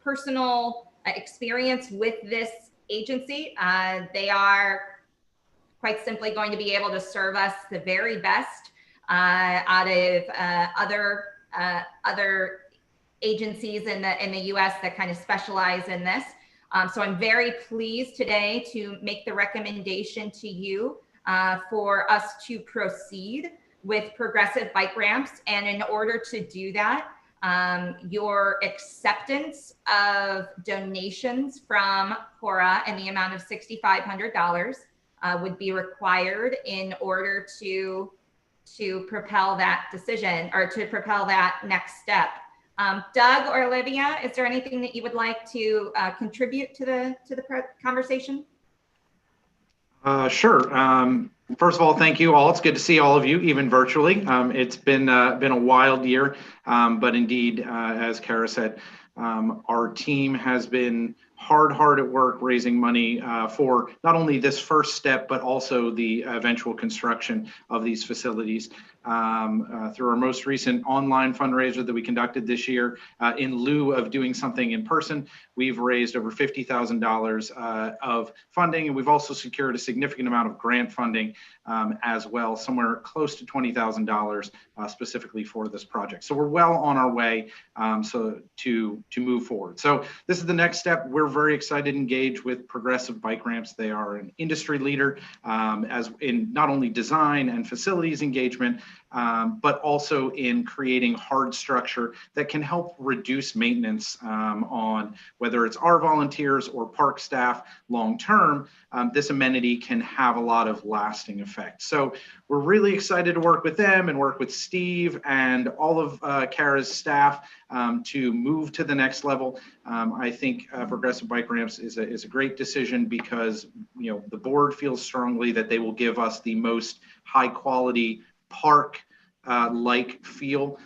personal experience with this agency. They are quite simply going to be able to serve us the very best out of other agencies in the US that kind of specialize in this. So I'm very pleased today to make the recommendation to you for us to proceed with progressive bike ramps. And in order to do that, your acceptance of donations from Cora in the amount of $6,500 would be required in order to propel that decision or to propel that next step. Doug or Olivia, is there anything that you would like to contribute to the conversation? Sure. First of all, thank you all. It's good to see all of you, even virtually. It's been a wild year, but indeed, as Kara said, our team has been hard at work raising money for not only this first step, but also the eventual construction of these facilities. Through our most recent online fundraiser that we conducted this year, in lieu of doing something in person, we've raised over $50,000 of funding, and we've also secured a significant amount of grant funding as well, somewhere close to $20,000 specifically for this project. So we're well on our way to move forward. So this is the next step. We're very excited to engage with Progressive Bike Ramps. They are an industry leader as in not only design and facilities engagement, but also in creating hard structure that can help reduce maintenance on whether it's our volunteers or park staff long term. This amenity can have a lot of lasting effect. So we're really excited to work with them and work with Steve and all of Kara's staff to move to the next level. I think Progressive Bike Ramps is a great decision because the board feels strongly that they will give us the most high quality park like feel,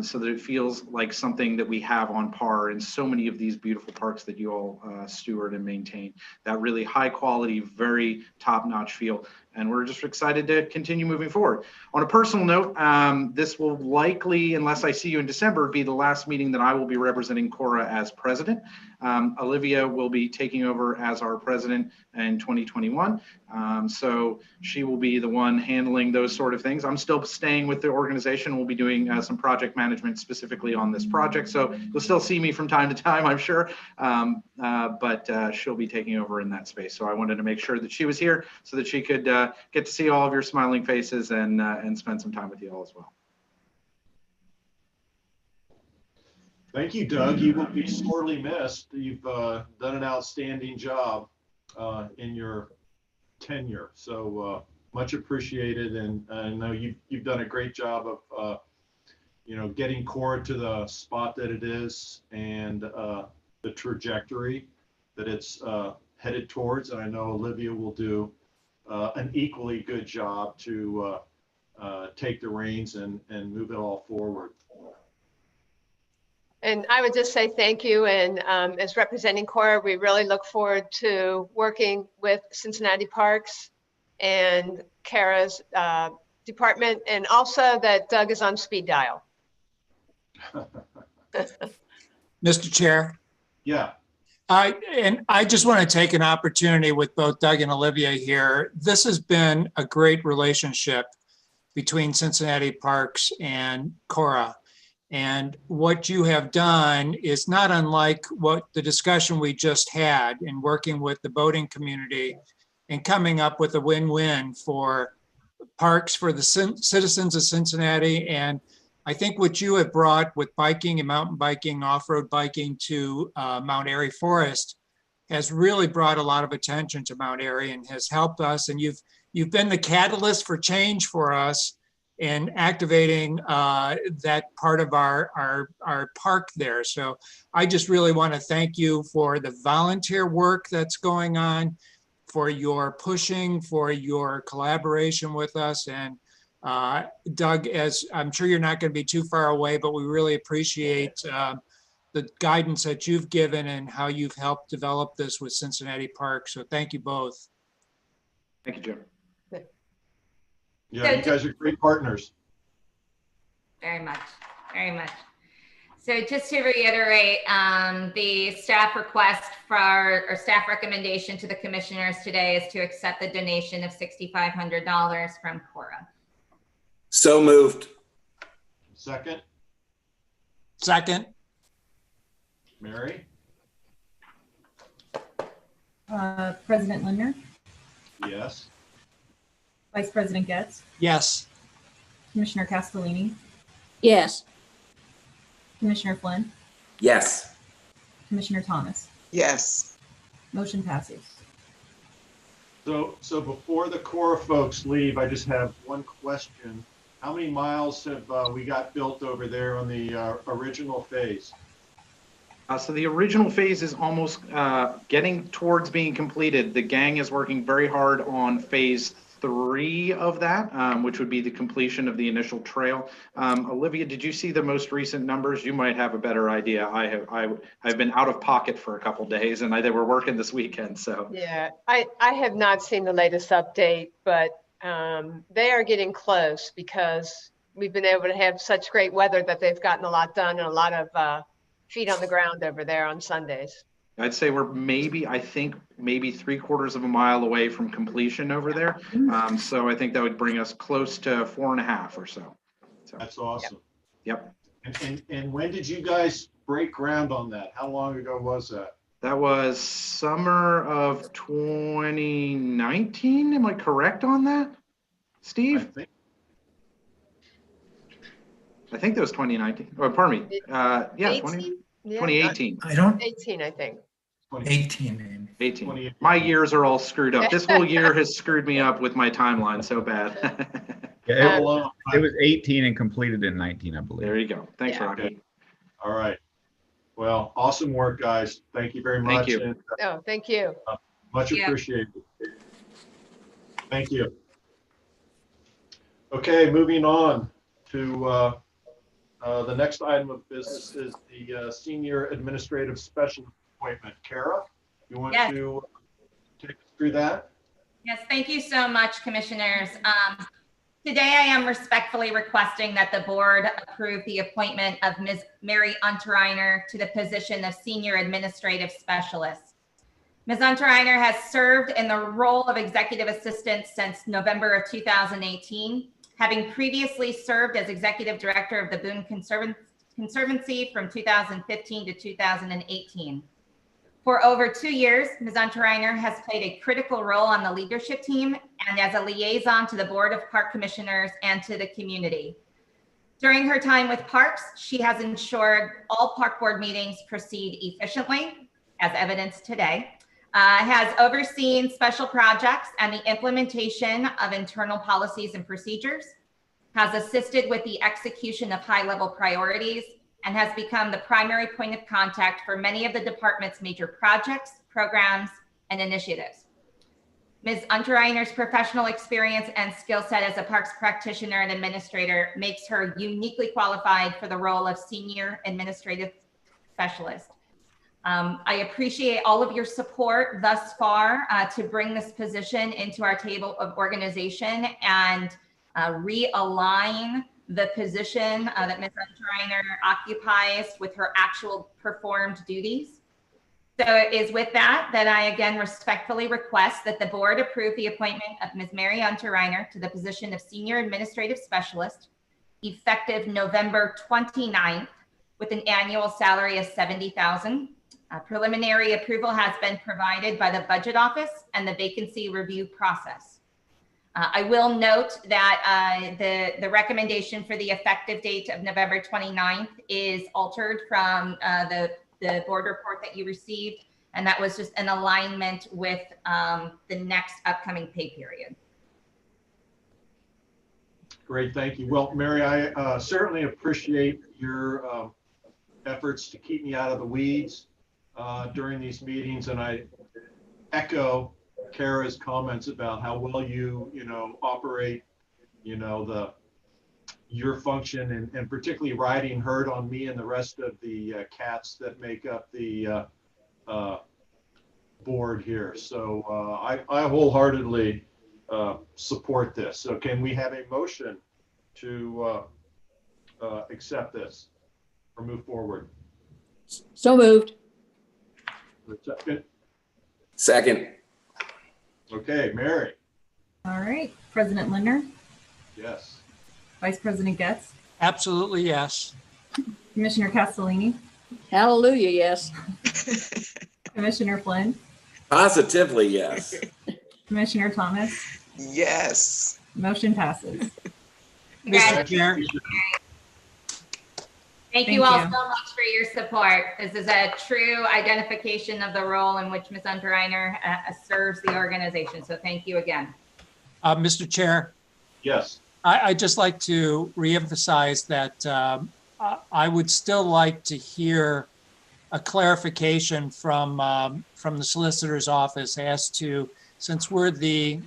so that it feels like something that we have on par in so many of these beautiful parks that you all steward and maintain. That really high quality, very top-notch feel. And we're just excited to continue moving forward. On a personal note, this will likely, unless I see you in December, be the last meeting that I will be representing Cora as president. Olivia will be taking over as our president in 2021. So she will be the one handling those sort of things. I'm still staying with the organization. We'll be doing some project management specifically on this project. So you'll still see me from time to time, I'm sure. But she'll be taking over in that space. So I wanted to make sure that she was here so that she could get to see all of your smiling faces and spend some time with you all as well. Thank you, Doug. You will be sorely missed. You've done an outstanding job in your tenure, so much appreciated. And I know you've done a great job of getting Cora to the spot that it is and the trajectory that it's headed towards. And I know Olivia will do an equally good job to take the reins and move it all forward. And I would just say thank you. And as representing Cora, we really look forward to working with Cincinnati Parks and Kara's department, and also that Doug is on speed dial. Mr. Chair. Yeah. I just want to take an opportunity with both Doug and Olivia here. This has been a great relationship between Cincinnati Parks and Cora. And what you have done is not unlike what the discussion we just had in working with the boating community and coming up with a win-win for parks, for the citizens of Cincinnati. And I think what you have brought with biking and mountain biking, off-road biking to Mount Airy Forest has really brought a lot of attention to Mount Airy and has helped us. And you've been the catalyst for change for us in activating that part of our park there. So I just really want to thank you for the volunteer work that's going on, for your pushing, for your collaboration with us. And Doug, as I'm sure you're not going to be too far away, but we really appreciate the guidance that you've given and how you've helped develop this with Cincinnati Park. So thank you both. Thank you, Jim. Yeah, you guys are great partners. Very much, very much. So just to reiterate, the staff request or staff recommendation to the commissioners today is to accept the donation of $6,500 from Cora. So moved. Second, Second. Mary? President Lindner, Yes. Vice President Getz, Yes. Commissioner Castellini, Yes. Commissioner Flynn, Yes. Commissioner Thomas. Yes. Motion passes. So before the Cora folks leave, I just have one question. How many miles have we got built over there on the original phase? So the original phase is almost getting towards being completed. The gang is working very hard on phase 3 of that, which would be the completion of the initial trail. Olivia, did you see the most recent numbers? You might have a better idea. I've been out of pocket for a couple days, and they were working this weekend. So Yeah, I have not seen the latest update, but they are getting close because we've been able to have such great weather that they've gotten a lot done and a lot of feet on the ground over there on Sundays. I'd say we're maybe 3/4 of a mile away from completion over there. So I think that would bring us close to 4.5 or so. That's awesome. Yep. And when did you guys break ground on that? How long ago was that? That was summer of 2019. Am I correct on that, Steve? I think that was 2019. Oh, pardon me. Yeah, 2018. I don't. 18, I think. 18. 18. My years are all screwed up. This whole year has screwed me up with my timeline so bad. Yeah, it was 18 and completed in 19, I believe. There you go. Thanks, Rocky. All right. Well, awesome work, guys. Thank you very much. Thank you. And, Oh, thank you. much Yeah. appreciated. Thank you. Okay, moving on to the next item of business is the Senior Administrative Specialist appointment. Kara, you want Yes. to take us through that? Yes, thank you so much, commissioners. Today, I am respectfully requesting that the board approve the appointment of Ms. Mary Unterreiner to the position of Senior Administrative Specialist. Ms. Unterreiner has served in the role of Executive Assistant since November of 2018, having previously served as Executive Director of the Boone Conservancy from 2015 to 2018. For over 2 years, Ms. Unterreiner has played a critical role on the leadership team and as a liaison to the Board of Park Commissioners and to the community. During her time with Parks, she has ensured all Park Board meetings proceed efficiently, as evidenced today, has overseen special projects and the implementation of internal policies and procedures, has assisted with the execution of high-level priorities, and has become the primary point of contact for many of the department's major projects, programs, and initiatives. Ms. Unterreiner's professional experience and skill set as a parks practitioner and administrator makes her uniquely qualified for the role of Senior Administrative Specialist. I appreciate all of your support thus far to bring this position into our table of organization and realign the position that Ms. Unterreiner occupies with her actual performed duties. So it is with that I again respectfully request that the board approve the appointment of Ms. Mary Unterreiner to the position of Senior Administrative Specialist effective November 29th with an annual salary of $70,000. Preliminary approval has been provided by the Budget Office and the vacancy review process. I will note that the recommendation for the effective date of November 29th is altered from the board report that you received. And that was just an alignment with the next upcoming pay period. Great, thank you. Well, Mary, I certainly appreciate your efforts to keep me out of the weeds during these meetings, and I echo Kara's comments about how well you operate, your function, and particularly riding herd on me and the rest of the cats that make up the board here. So I wholeheartedly support this. So can we have a motion to accept this or move forward? So moved. Second. Second. Okay, Mary. All right, President Lindner, Yes. Vice President Getz, Absolutely, yes. Commissioner Castellini, Hallelujah, yes. Commissioner Flynn, Positively, yes. Commissioner Thomas, Yes. motion passes. Mr. Chair, Thank you all so much for your support. This is a true identification of the role in which Ms. Unterreiner serves the organization. So thank you again. Mr. Chair, Yes. I'd just like to reemphasize that I would still like to hear a clarification from the solicitor's office as to, since we're the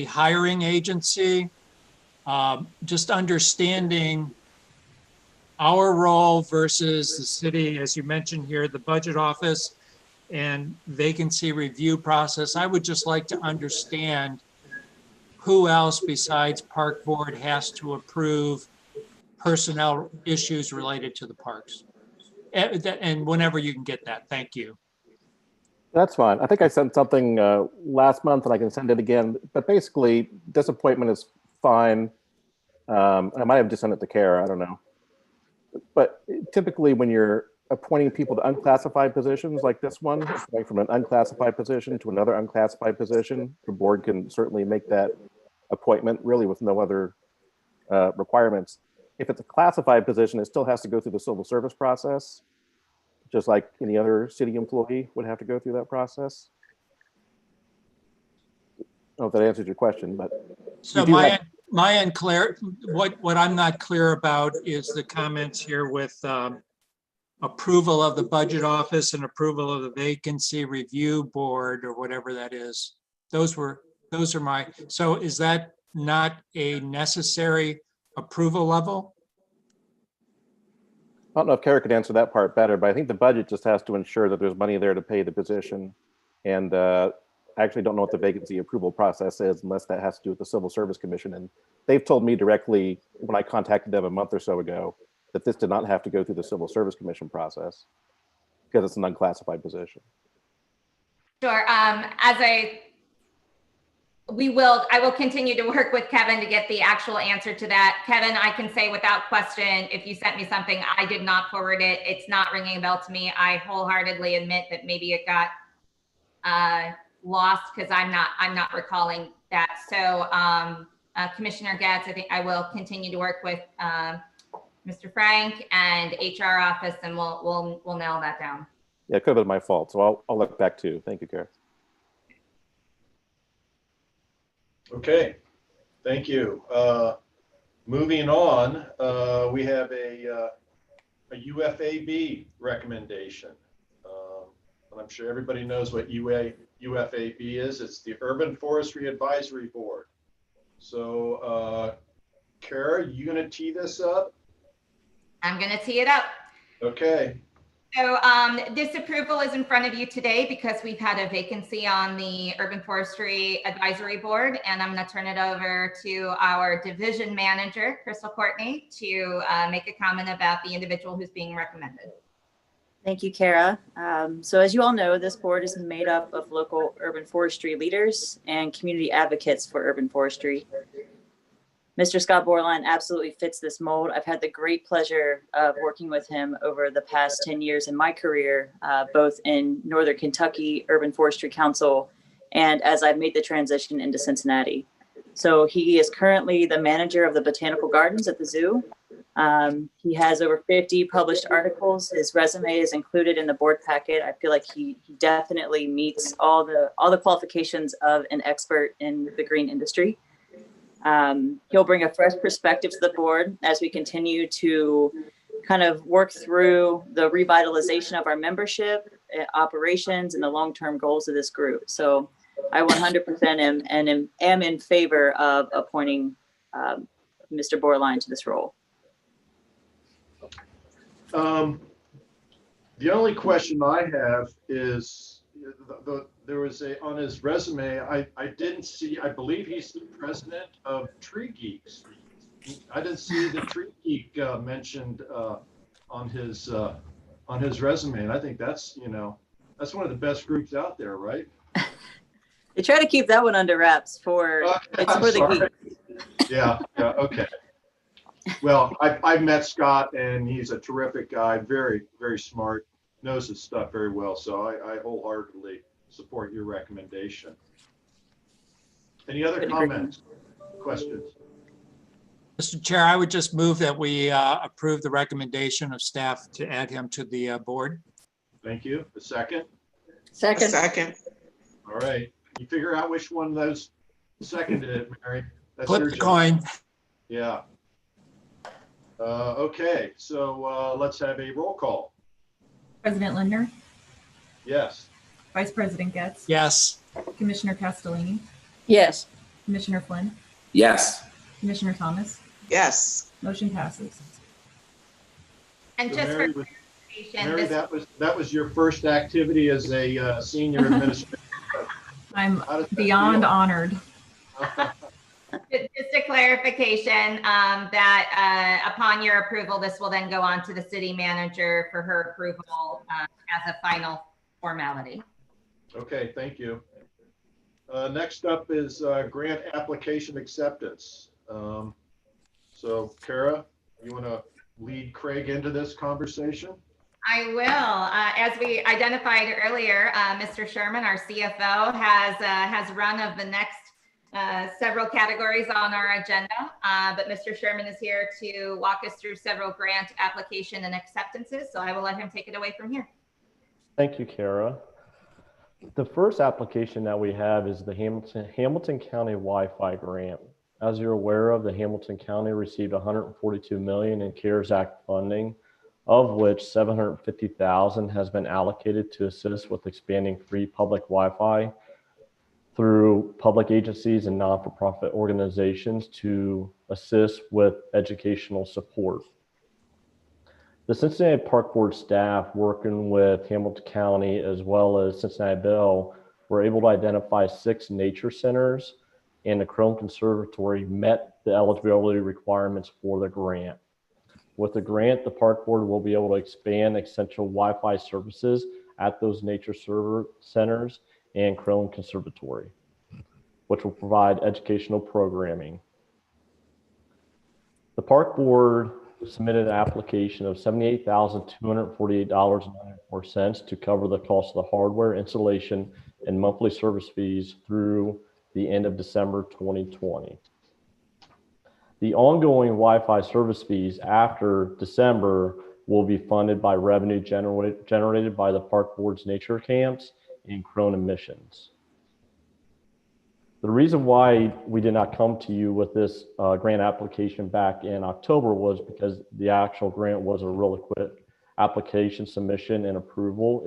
hiring agency, just understanding our role versus the city, as you mentioned here, the budget office and vacancy review process. I would just like to understand who else besides Park Board has to approve personnel issues related to the parks. And whenever you can get that, thank you. That's fine. I think I sent something last month and I can send it again, but basically disappointment is fine. I might have just sent it to Kara, I don't know. But typically when you're appointing people to unclassified positions like this one, going from an unclassified position to another unclassified position, the board can certainly make that appointment really with no other requirements. If it's a classified position, it still has to go through the civil service process, just like any other city employee would have to go through that process. I don't know if that answers your question, but. So my unclear, what I'm not clear about is the comments here with approval of the budget office and approval of the vacancy review board or whatever that is. Those are my, so is that not a necessary approval level? I don't know if Kara could answer that part better, but I think the budget just has to ensure that there's money there to pay the position. And I actually don't know what the vacancy approval process is unless that has to do with the Civil Service Commission. And they've told me directly when I contacted them a month or so ago that this did not have to go through the Civil Service Commission process because it's an unclassified position. Sure. I will continue to work with Kevin to get the actual answer to that. Kevin, I can say without question, if you sent me something, I did not forward it. It's not ringing a bell to me. I wholeheartedly admit that maybe it got lost because I'm not recalling that. So Commissioner Getz, I think I will continue to work with Mr. Frank and HR office, and we'll nail that down. Yeah, it could have been my fault. So I'll look back too. Thank you, Kara. Okay, thank you. Moving on, we have a UFAB recommendation. And I'm sure everybody knows what UFAB is. It's the Urban Forestry Advisory Board. So Kara, you gonna tee this up? I'm gonna tee it up. Okay. So this approval is in front of you today because we've had a vacancy on the Urban Forestry Advisory Board, and I'm going to turn it over to our division manager, Crystal Courtney, to make a comment about the individual who's being recommended. Thank you, Kara. So as you all know, this board is made up of local urban forestry leaders and community advocates for urban forestry. Mr. Scott Borland absolutely fits this mold. I've had the great pleasure of working with him over the past 10 years in my career, both in Northern Kentucky Urban Forestry Council and as I've made the transition into Cincinnati. So he is currently the manager of the Botanical Gardens at the zoo, He has over 50 published articles. His resume is included in the board packet. I feel like he definitely meets all the qualifications of an expert in the green industry. He'll bring a fresh perspective to the board as we continue to kind of work through the revitalization of our membership, operations, and the long-term goals of this group. So I 100% am in favor of appointing Mr. Borline to this role. The only question I have is there was on his resume, I didn't see, I believe he's the president of Tree Geeks. I didn't see the Tree Geek mentioned on his resume, and I think that's, that's one of the best groups out there, right? They try to keep that one under wraps for the geeks. Yeah, okay. Well, I've met Scott, and he's a terrific guy, very, very smart, knows his stuff very well. So I wholeheartedly support your recommendation. Any other comments, questions? Mr. Chair, I would just move that we approve the recommendation of staff to add him to the board. Thank you. A second? Second. A second. All right. You figure out which one of those seconded it, Mary. That's Flip your the job. coin. Yeah. Okay, so let's have a roll call. President Lindner, Yes. Vice President Getz, Yes. Commissioner Castellini, Yes. Commissioner Flynn, Yes. Commissioner Thomas. Yes. Motion passes. And So just for Mary, clarification, Mary, this that was your first activity as a senior administrator. I'm How does that beyond feel? honored. just a clarification that upon your approval, this will then go on to the city manager for her approval as a final formality. Okay, thank you. Next up is grant application acceptance. So Kara, you want to lead Craig into this conversation? I will. As we identified earlier, Mr. Sherman, our CFO, has run of the next several categories on our agenda, but Mr. Sherman is here to walk us through several grant application and acceptances. So I will let him take it away from here. Thank you, Kara. The first application that we have is the Hamilton County Wi-Fi grant. As you're aware of, the Hamilton County received $142 million in CARES Act funding, of which $750,000 has been allocated to assist with expanding free public Wi-Fi through public agencies and non-for-profit organizations to assist with educational support. The Cincinnati Park Board staff, working with Hamilton County as well as Cincinnati Bell, were able to identify 6 nature centers, and the Crone Conservatory met the eligibility requirements for the grant. With the grant, the Park Board will be able to expand essential Wi-Fi services at those nature centers and Crone Conservatory, which will provide educational programming. The Park Board submitted an application of $78,248.94 to cover the cost of the hardware installation and monthly service fees through the end of December 2020. The ongoing Wi-Fi service fees after December will be funded by revenue generated by the Park Board's nature camps and Crone emissions. The reason why we did not come to you with this grant application back in October was because the actual grant was a really quick application submission and approval.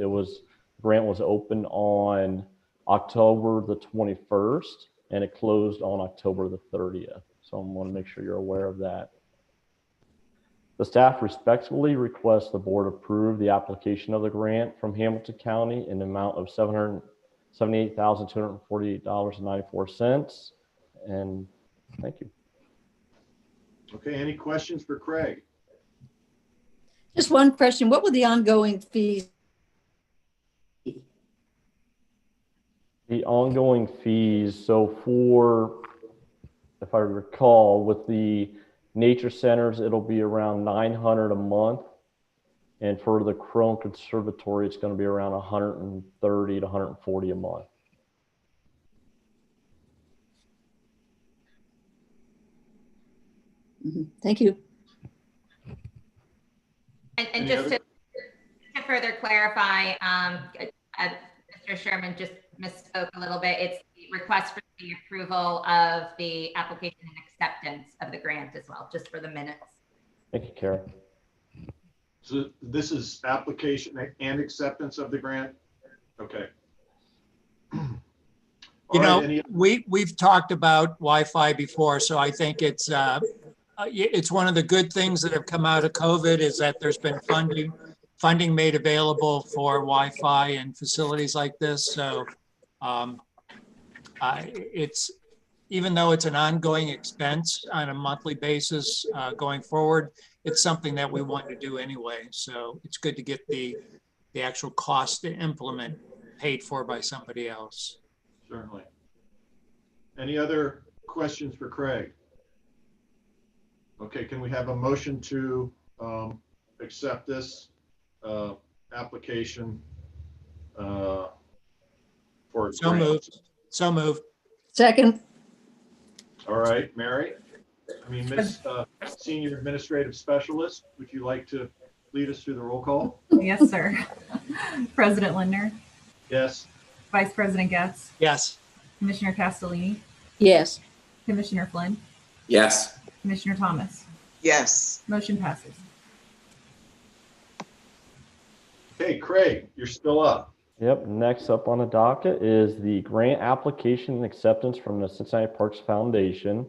Grant was opened on October the 21st and it closed on October the 30th. So I want to make sure you're aware of that. The staff respectfully requests the board approve the application of the grant from Hamilton County in the amount of $78,248.94. And thank you. Okay, any questions for Craig? Just one question. What will the ongoing fees be? The ongoing fees, so for, if I recall, with the nature centers, it'll be around $900 a month. And for the Crone Conservatory, it's going to be around $130 to $140 a month. Thank you. And Any just other- to further clarify, Mr. Sherman just misspoke a little bit. It's the request for the approval of the application and acceptance of the grant as well, just for the minutes. Thank you, Kara. So this is application and acceptance of the grant? Okay. You All know, right, we've talked about Wi-Fi before, so I think it's one of the good things that have come out of COVID is that there's been funding made available for Wi-Fi and facilities like this. So it's, even though it's an ongoing expense on a monthly basis going forward, it's something that we want to do anyway. So it's good to get the actual cost to implement paid for by somebody else. Certainly. Any other questions for Craig? Okay, can we have a motion to accept this application for So grant? moved. So moved. Second. All right, Mary, Miss Senior Administrative Specialist, would you like to lead us through the roll call? Yes, sir. President Lindner, Yes. Vice President Getz, Yes. Commissioner Castellini, Yes. Commissioner Flynn, Yes. Commissioner Thomas. Yes. Motion passes. Hey, Craig, you're still up. Yep, next up on the docket is the grant application and acceptance from the Cincinnati Parks Foundation.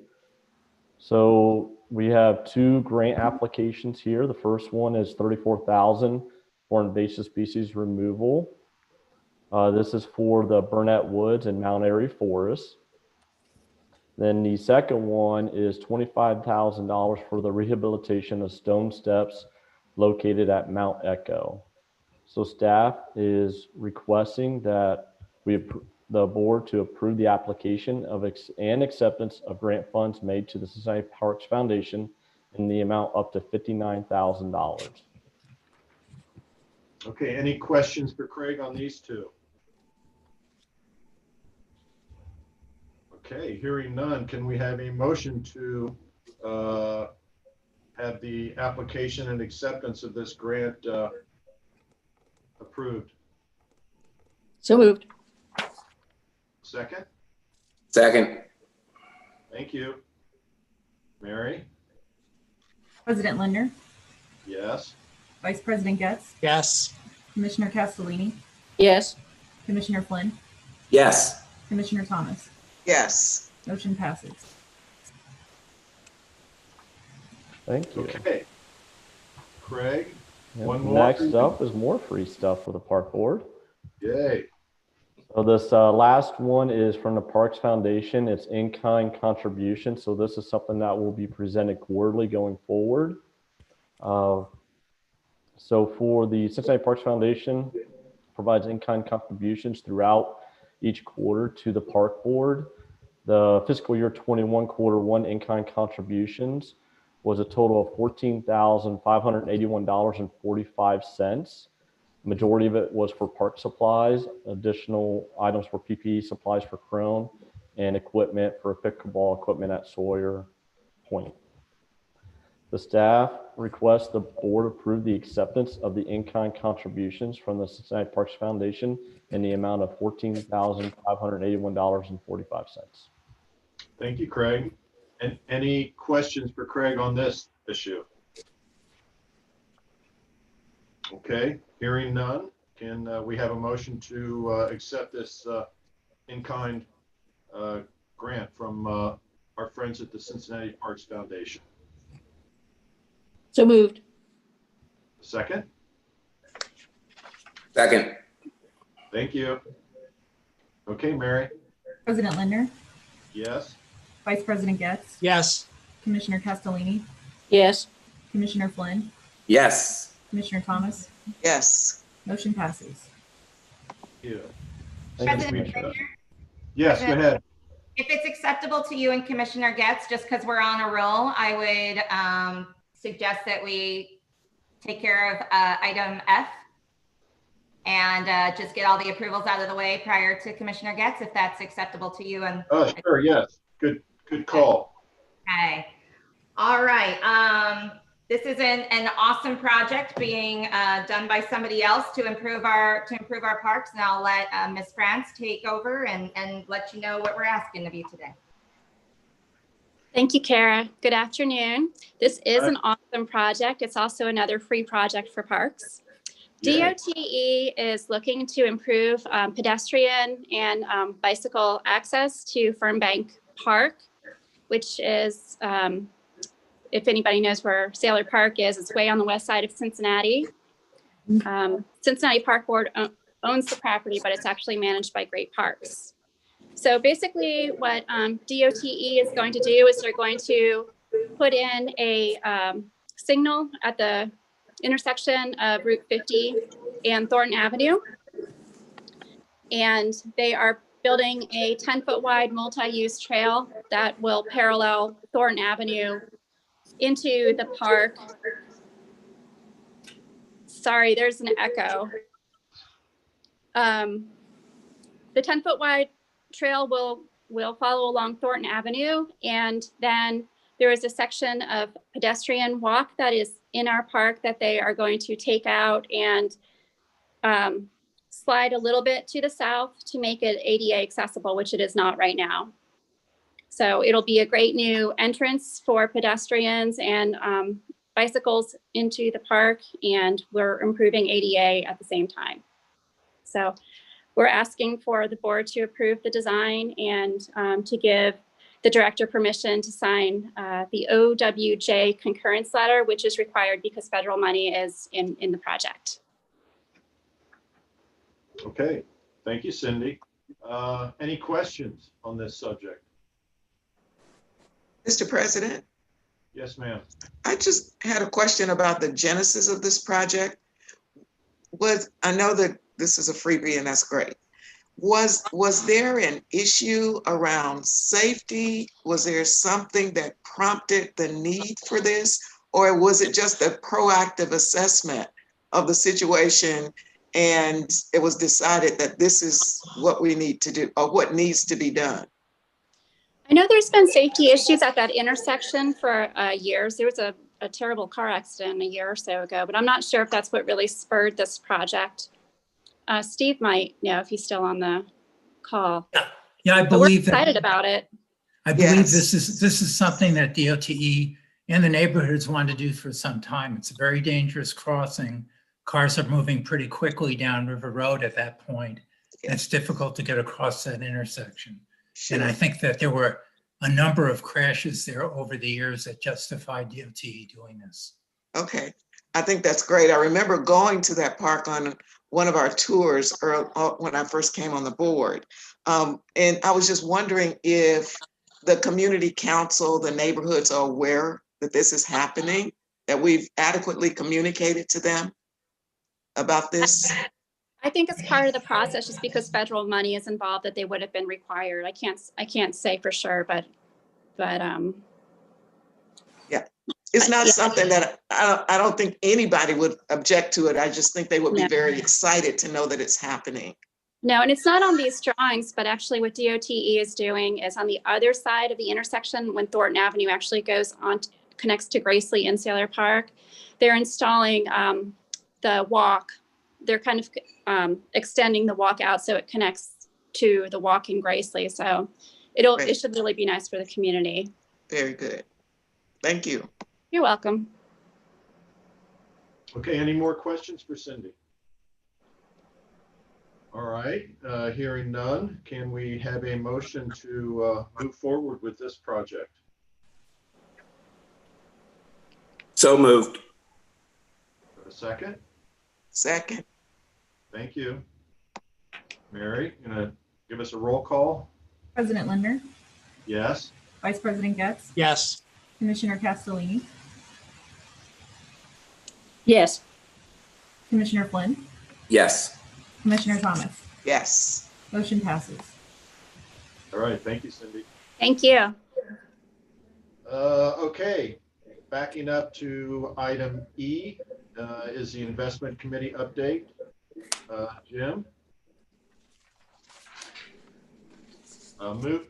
So we have two grant applications here. The first one is $34,000 for invasive species removal. This is for the Burnett Woods and Mount Airy Forest. Then the second one is $25,000 for the rehabilitation of stone steps located at Mount Echo. So staff is requesting that the board to approve the application of and acceptance of grant funds made to the Cincinnati Parks Foundation in the amount up to $59,000. Okay, any questions for Craig on these two? Okay, hearing none, can we have a motion to have the application and acceptance of this grant approved? So moved. Second? Second. Thank you. Mary? President Lindner, Yes. Vice President Getz, Yes. Commissioner Castellini, Yes. Commissioner Flynn, Yes. Commissioner Thomas. Yes. Motion passes. Thank you. Okay. Craig, Yep, one more. next up is more free stuff for the park board. Yay. So this last one is from the Parks Foundation. It's in-kind contribution. So this is something that will be presented quarterly going forward. So for the Cincinnati Parks Foundation, provides in-kind contributions throughout each quarter to the park board. The fiscal year 21 quarter one in-kind contributions was a total of $14,581.45. Majority of it was for park supplies, additional items for PPE supplies for Crone, and equipment for pickleball equipment at Sawyer Point. The staff requests the board approve the acceptance of the in-kind contributions from the Cincinnati Parks Foundation in the amount of $14,581.45. Thank you, Craig. And any questions for Craig on this issue? Okay, hearing none, can we have a motion to accept this in-kind grant from our friends at the Cincinnati Parks Foundation? So moved. Second? Second. Thank you. Okay, Mary? President Lindner, Yes? Vice President Getz, Yes. Commissioner Castellini, Yes. Commissioner Flynn, Yes. Commissioner Thomas. Yes. Motion passes. Thank you. President Lindner, Yes, go ahead. if it's acceptable to you and Commissioner Getz, just because we're on a roll, I would suggest that we take care of item F and just get all the approvals out of the way prior to Commissioner Getz, if that's acceptable to you. And Sure, yes. Good call. okay. All right. This is an awesome project being done by somebody else to improve our parks. And I'll let Ms. France take over and let you know what we're asking of you today. Thank you, Kara. Good afternoon. This is an awesome project. It's also another free project for parks. DOTE is looking to improve pedestrian and bicycle access to Fernbank Park, which is, if anybody knows where Sailor Park is, it's way on the west side of Cincinnati. Cincinnati Park Board owns the property, but it's actually managed by Great Parks. So basically what DOTE is going to do is they're going to put in a signal at the intersection of Route 50 and Thornton Avenue. And they are building a 10-foot wide multi-use trail that will parallel Thornton Avenue into the park. Sorry, there's an echo. The 10-foot wide trail will follow along Thornton Avenue, and then there is a section of pedestrian walk that is in our park that they are going to take out and slide a little bit to the south to make it ADA accessible, which it is not right now. So it'll be a great new entrance for pedestrians and bicycles into the park, and we're improving ADA at the same time. So we're asking for the board to approve the design and to give the director permission to sign the OWJ concurrence letter, which is required because federal money is in the project. Okay, thank you, Cindy. Any questions on this subject? Mr. President? Yes, ma'am. I just had a question about the genesis of this project. I know that this is a freebie and that's great. Was there an issue around safety? Was there something that prompted the need for this? Or was it just a proactive assessment of the situation and it was decided that this is what we need to do or what needs to be done? I know there's been safety issues at that intersection for years. There was a terrible car accident a year or so ago, but I'm not sure if that's what really spurred this project. Steve might know if he's still on the call. Yeah, I But believe we're excited about it. I believe this is something that DOTE and the neighborhoods want to do for some time. It's a very dangerous crossing. Cars are moving pretty quickly down River Road at that point. It's difficult to get across that intersection. And I think that there were a number of crashes there over the years that justified DOTE doing this. Okay, I think that's great. I remember going to that park on one of our tours when I first came on the board. And I was just wondering if the community council, the neighborhoods are aware that this is happening, that we've adequately communicated to them about this. I think it's part of the process just because federal money is involved that they would have been required. I can't say for sure, but yeah, it's not something that I don't think anybody would object to it. I just think they would be very excited to know that it's happening. No, and it's not on these drawings, but actually what DOTE is doing is on the other side of the intersection when Thornton Avenue actually goes on, connects to Gracely and Sailor Park. They're installing the walk. They're kind of extending the walk out so it connects to the walk in Gracely. So it should really be nice for the community. Very good. Thank you. You're welcome. Okay, any more questions for Cindy? All right, hearing none, can we have a motion to move forward with this project? So moved. A second? Second. Thank you. Mary, gonna give us a roll call? President Linder, Yes. Vice President Getz, Yes. Commissioner Castellini, Yes. Commissioner Flynn, Yes. Commissioner Thomas. Yes. Motion passes. All right, thank you, Cindy. Thank you. Okay, backing up to item E is the investment committee update. Jim?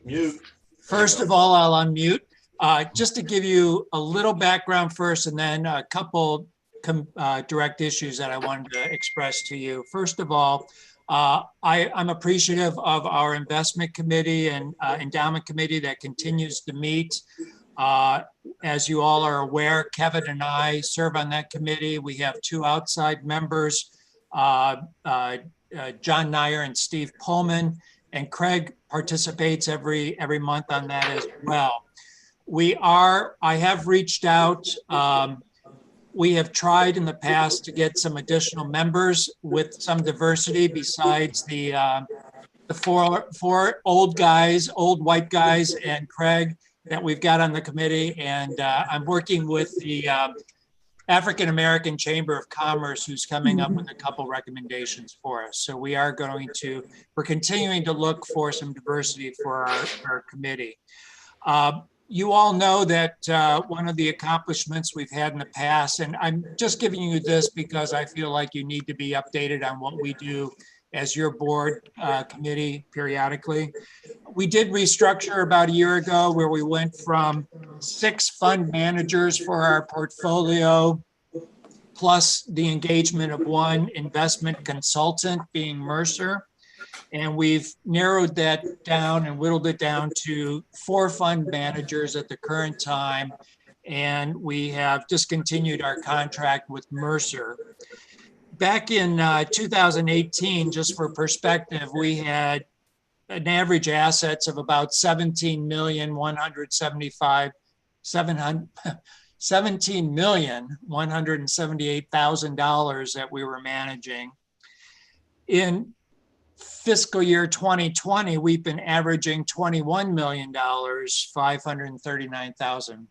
Mute. First of all, I'll unmute. Just to give you a little background first, and then a couple direct issues that I wanted to express to you. First of all, I'm appreciative of our investment committee and endowment committee that continues to meet. As you all are aware, Kevin and I serve on that committee. We have two outside members, John Nyer and Steve Pullman, and Craig participates every month on that as well. I have reached out. We have tried in the past to get some additional members with some diversity besides the four old white guys and Craig that we've got on the committee. And I'm working with the African American Chamber of Commerce, who's coming up with a couple recommendations for us. So we're continuing to look for some diversity for our committee. You all know that one of the accomplishments we've had in the past, and I'm just giving you this because I feel like you need to be updated on what we do as your board committee periodically. We did restructure about a year ago where we went from 6 fund managers for our portfolio, plus the engagement of 1 investment consultant being Mercer. And we've narrowed that down and whittled it down to 4 fund managers at the current time. And we have discontinued our contract with Mercer. Back in 2018, just for perspective, we had an average assets of about $17,178,000 that we were managing. In fiscal year 2020, we've been averaging $21 million, 539,000.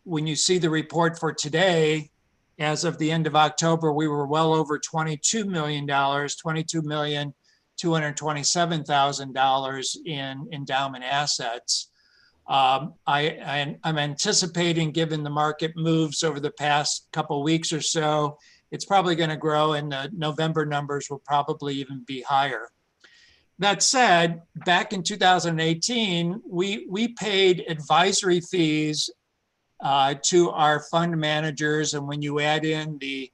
When you see the report for today, as of the end of October, we were well over $22 million, $22,227,000 in endowment assets. I'm anticipating, given the market moves over the past couple of weeks or so, it's probably going to grow, and the November numbers will probably even be higher. That said, back in 2018, we paid advisory fees to our fund managers, and when you add in the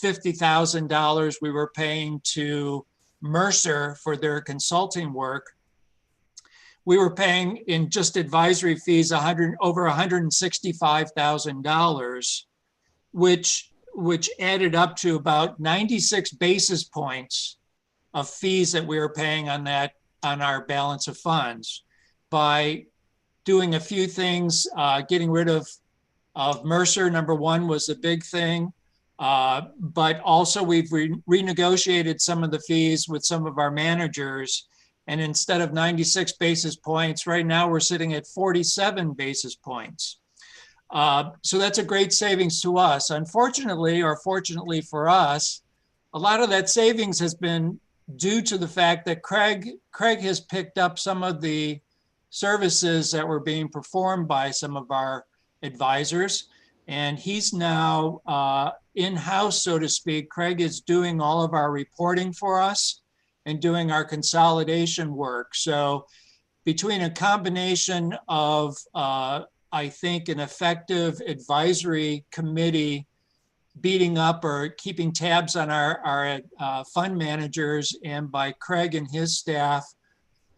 $50,000 we were paying to Mercer for their consulting work, we were paying in just advisory fees over $165,000, which added up to about 96 basis points of fees that we were paying on our balance of funds. By doing a few things, getting rid of Mercer, number one, was a big thing. But also we've renegotiated some of the fees with some of our managers. And instead of 96 basis points, right now we're sitting at 47 basis points. So that's a great savings to us. Unfortunately, or fortunately for us, a lot of that savings has been due to the fact that Craig has picked up some of the services that were being performed by some of our advisors. And he's now in-house, so to speak. Craig is doing all of our reporting for us and doing our consolidation work. So between a combination of I think an effective advisory committee beating up or keeping tabs on our fund managers, and by Craig and his staff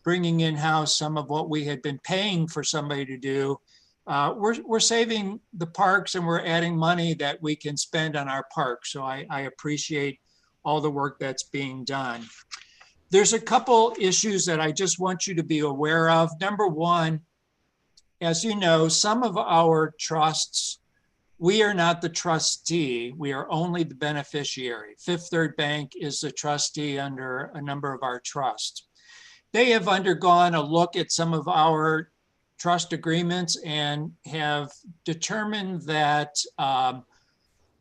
bringing in-house some of what we had been paying for somebody to do, we're saving the parks, and we're adding money that we can spend on our parks. So I appreciate all the work that's being done. There's a couple issues that I just want you to be aware of. Number one, as you know, some of our trusts, we are not the trustee, we are only the beneficiary. Fifth Third Bank is the trustee under a number of our trusts. They have undergone a look at some of our trust agreements and have determined that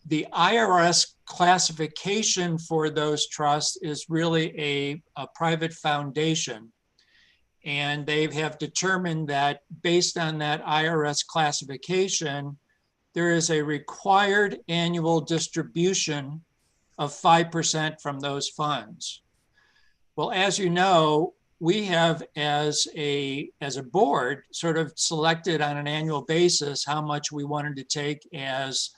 the IRS classification for those trusts is really a private foundation. And they have determined that based on that IRS classification, there is a required annual distribution of 5% from those funds. Well, as you know, we have as a board sort of selected on an annual basis how much we wanted to take as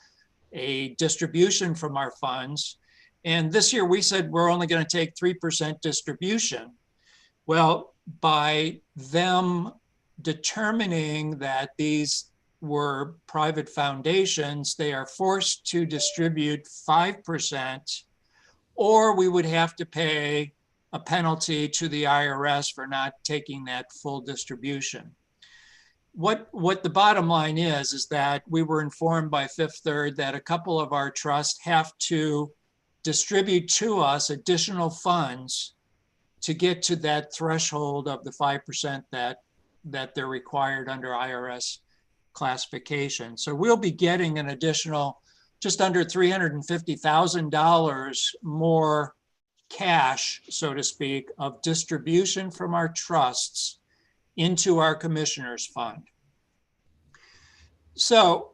a distribution from our funds. And this year we said we're only going to take 3% distribution. Well, by them determining that these were private foundations, they are forced to distribute 5%, or we would have to pay a penalty to the IRS for not taking that full distribution. What the bottom line is that we were informed by Fifth Third that a couple of our trusts have to distribute to us additional funds to get to that threshold of the 5% that they're required under IRS classification. So we'll be getting an additional just under $350,000 more cash, so to speak, of distribution from our trusts into our commissioners fund. So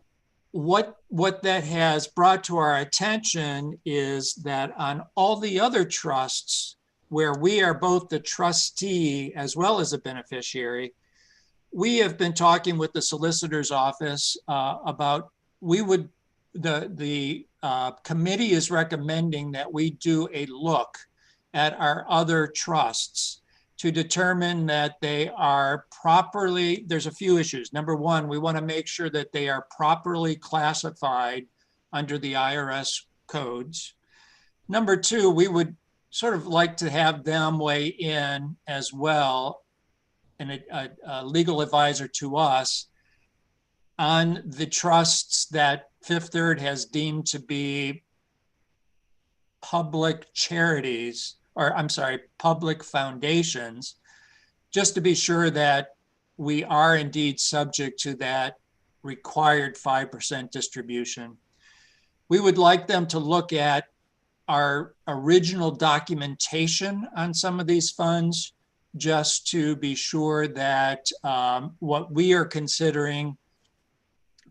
what that has brought to our attention is that on all the other trusts where we are both the trustee as well as a beneficiary, we have been talking with the solicitor's office about the committee is recommending that we do a look at our other trusts to determine that they are properly, there's a few issues. Number one, we want to make sure that they are properly classified under the IRS codes. Number two, we would sort of like to have them weigh in as well, and a legal advisor to us, on the trusts that Fifth Third has deemed to be public charities, or I'm sorry, public foundations, just to be sure that we are indeed subject to that required 5% distribution. We would like them to look at our original documentation on some of these funds, just to be sure that what we are considering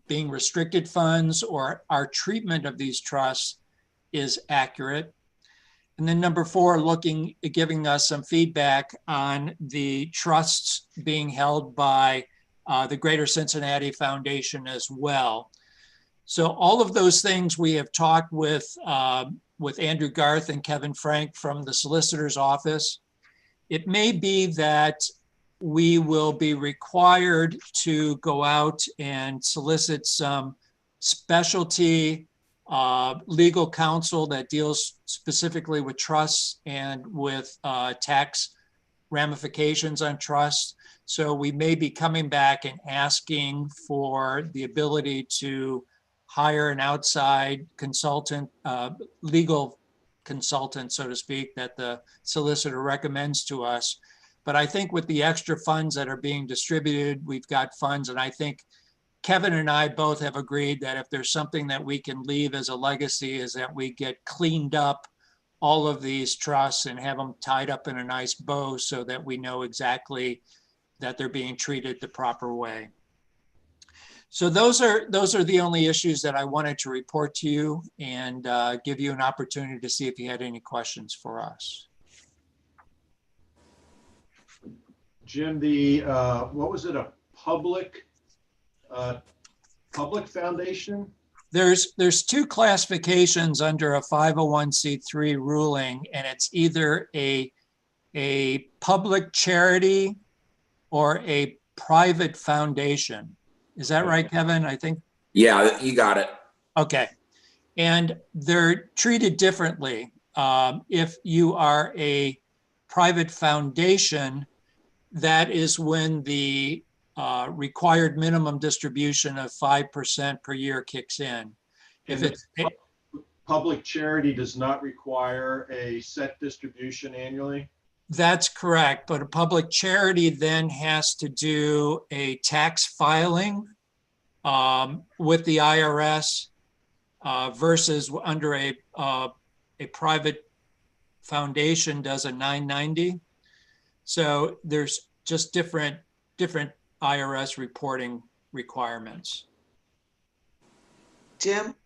being restricted funds or our treatment of these trusts is accurate. And then number four, giving us some feedback on the trusts being held by the Greater Cincinnati Foundation as well. So all of those things we have talked with Andrew Garth and Kevin Frank from the solicitor's office. It may be that we will be required to go out and solicit some specialty legal counsel that deals specifically with trusts and with tax ramifications on trusts. So we may be coming back and asking for the ability to hire an outside consultant, legal consultant, so to speak, that the solicitor recommends to us. But I think with the extra funds that are being distributed, we've got funds, and I think Kevin and I both have agreed that if there's something that we can leave as a legacy is that we get cleaned up all of these trusts and have them tied up in a nice bow so that we know exactly that they're being treated the proper way. So those are the only issues that I wanted to report to you and give you an opportunity to see if you had any questions for us. Jim, what was it, a public foundation? There's two classifications under a 501c3 ruling, and it's either a public charity or a private foundation. Is that right, Kevin? I think. Yeah, you got it. Okay. And they're treated differently. If you are a private foundation, that is when the required minimum distribution of 5% per year kicks in. If it's public charity does not require a set distribution annually? That's correct, but a public charity then has to do a tax filing with the IRS versus under a private foundation does a 990. So there's just different IRS reporting requirements. Jim,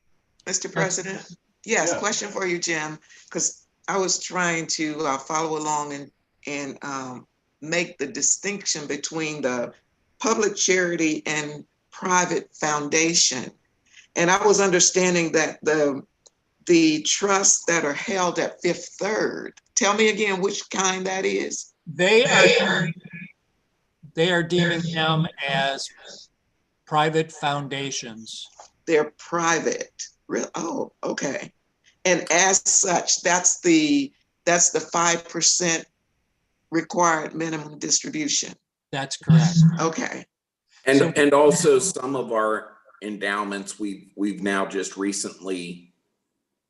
Mr. President? Yes, Yeah. Question for you, Jim, because I was trying to follow along and make the distinction between the public charity and private foundation. And I was understanding that the trusts that are held at Fifth Third, tell me again which kind that is. They are deeming them as private foundations. They're private. Oh, okay. And as such, that's the 5% required minimum distribution. That's correct. Okay. And also some of our endowments, we've now just recently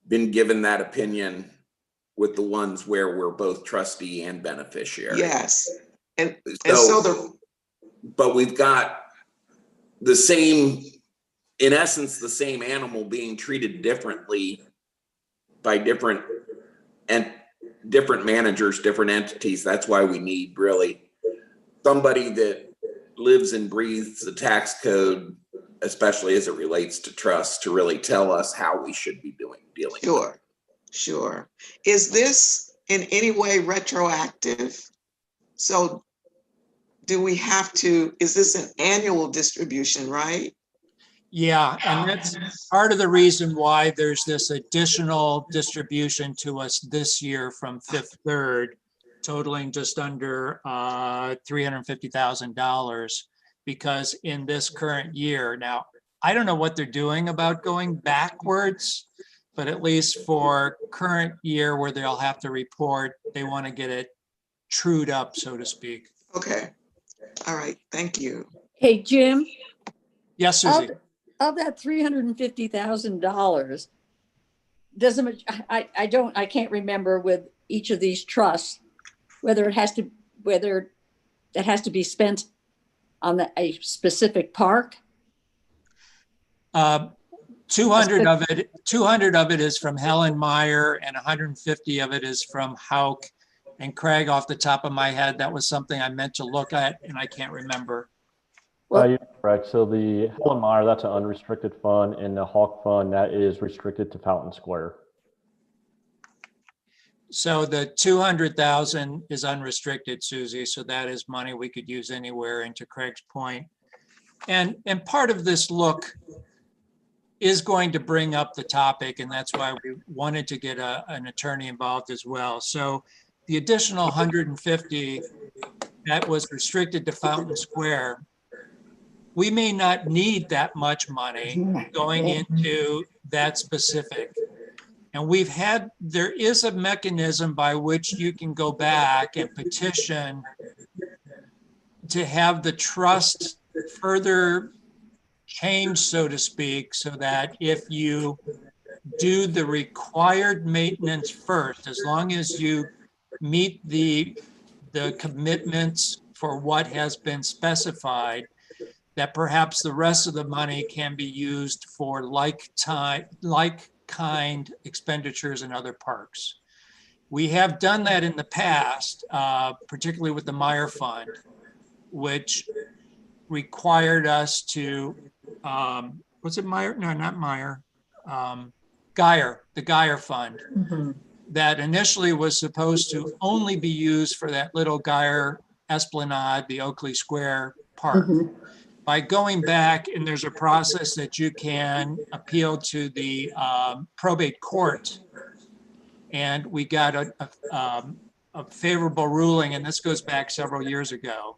been given that opinion with the ones where we're both trustee and beneficiary. Yes. But we've got the same, in essence, the same animal being treated differently by different managers, different entities. That's why we need really somebody that lives and breathes the tax code, especially as it relates to trust, to really tell us how we should be dealing. Sure. Is this in any way retroactive? So do we have to, is this an annual distribution, right? Yeah, and that's part of the reason why there's this additional distribution to us this year from Fifth Third, totaling just under $350,000, because in this current year, now, I don't know what they're doing about going backwards, but at least for current year where they'll have to report, they want to get it trued up, so to speak. Okay. All right. Thank you. Hey, Jim. Yes, Susie. Of that $350,000, I can't remember with each of these trusts whether it has to be spent on a specific park. 200 of it is from Helen Meyer, and 150 of it is from Hauk. And Craig, off the top of my head, that was something I meant to look at and I can't remember. You're correct. So the Helen Meyer, that's an unrestricted fund, and the Hawk fund, that is restricted to Fountain Square. So the 200,000 is unrestricted, Susie. So that is money we could use anywhere, and to Craig's point. And part of this look is going to bring up the topic, and that's why we wanted to get an attorney involved as well. So the additional 150 that was restricted to Fountain Square, we may not need that much money going into that specific. And there is a mechanism by which you can go back and petition to have the trust further change, so to speak, so that if you do the required maintenance first, as long as you meet the commitments for what has been specified, that perhaps the rest of the money can be used for like-kind expenditures in other parks. We have done that in the past, particularly with the Meyer Fund, which required us to, was it Meyer? No, not Meyer. Geyer, the Geyer Fund, that initially was supposed to only be used for that little Geyer Esplanade, the Oakley Square Park. By going back, and there's a process that you can appeal to the probate court, and we got a favorable ruling, and this goes back several years ago,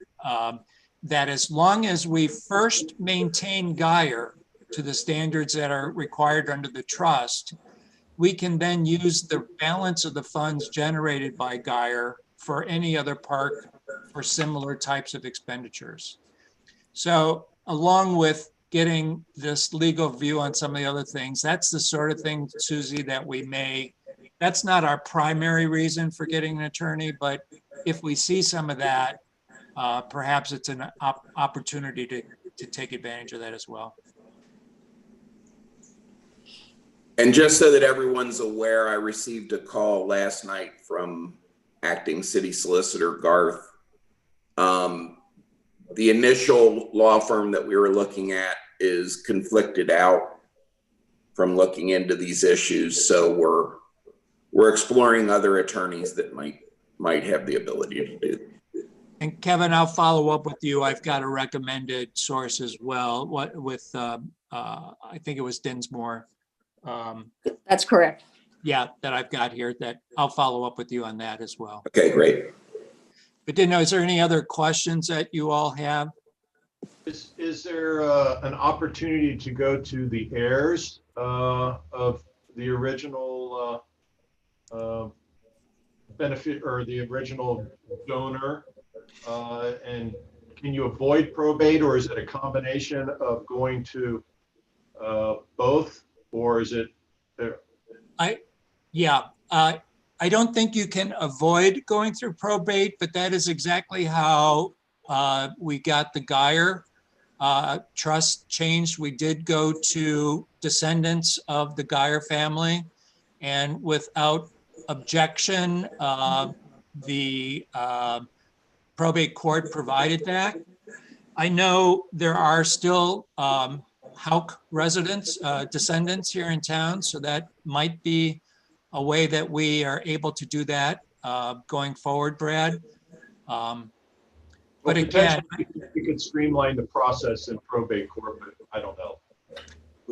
that as long as we first maintain Geyer to the standards that are required under the trust, we can then use the balance of the funds generated by Geyer for any other park for similar types of expenditures. So along with getting this legal view on some of the other things, that's the sort of thing, Susie, that that's not our primary reason for getting an attorney, but if we see some of that, perhaps it's an opportunity to take advantage of that as well. And just so that everyone's aware, I received a call last night from Acting City Solicitor Garth. The initial law firm that we were looking at is conflicted out from looking into these issues. So we're exploring other attorneys that might have the ability to do. And Kevin, I'll follow up with you. I've got a recommended source as well. What with, I think it was Dinsmore. That's correct. Yeah, that I've got here that I'll follow up with you on that as well. Okay, great. But didn't know, is there any other questions that you all have? Is there an opportunity to go to the heirs of the original benefit or the original donor? And can you avoid probate, or is it a combination of going to both, or is it? I don't think you can avoid going through probate, but that is exactly how we got the Geyer trust changed. We did go to descendants of the Geyer family, and without objection, the probate court provided that. I know there are still Houck residents, descendants here in town, so that might be a way that we are able to do that going forward, Brad. But again, we could streamline the process in probate court, but I don't know.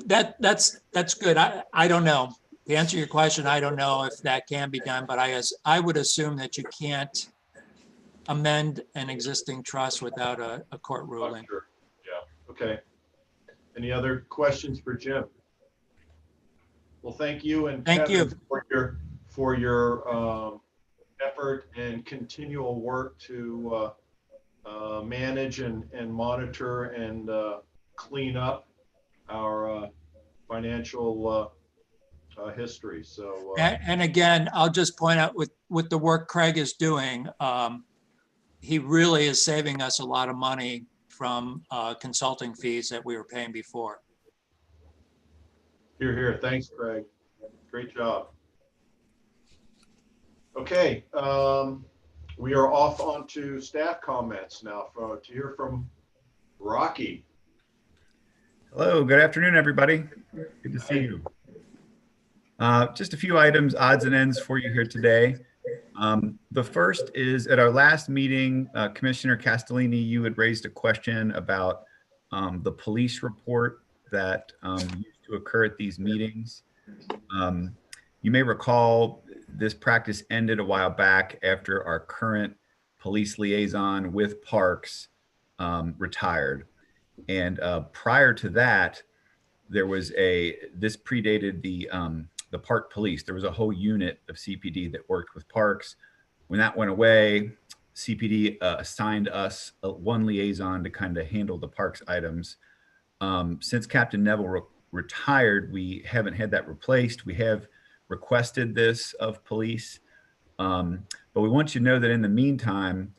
that's good. I don't know. To answer your question, I don't know if that can be done, but I would assume that you can't amend an existing trust without a court ruling. Sure. Yeah. Okay. Any other questions for Jim? Well, thank you, and thank Kevin, you for your effort and continual work to manage and monitor and clean up our financial history. So and again, I'll just point out with the work Craig is doing, he really is saving us a lot of money from consulting fees that we were paying before. Hear, hear. Thanks, Craig. Great job. Okay, we are off onto staff comments now to hear from Rocky. Hello, good afternoon, everybody. Good to see you. Just a few items, odds and ends for you here today. The first is at our last meeting, Commissioner Castellini, you had raised a question about the police report that used to occur at these meetings. You may recall this practice ended a while back after our current police liaison with Parks retired. And prior to that, there was this predated the Park Police. There was a whole unit of CPD that worked with Parks. When that went away, CPD assigned us one liaison to kind of handle the Parks items. Since Captain Neville retired, we haven't had that replaced. We have requested this of police, but we want you to know that in the meantime,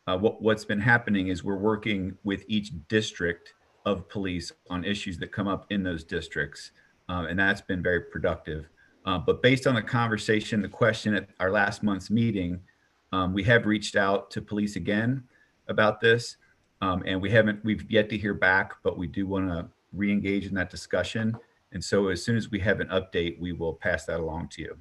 what's been happening is we're working with each district of police on issues that come up in those districts, and that's been very productive. But based on the conversation, the question at our last month's meeting, we have reached out to police again about this, and we've yet to hear back, but we do want to re-engage in that discussion. And so as soon as we have an update, we will pass that along to you.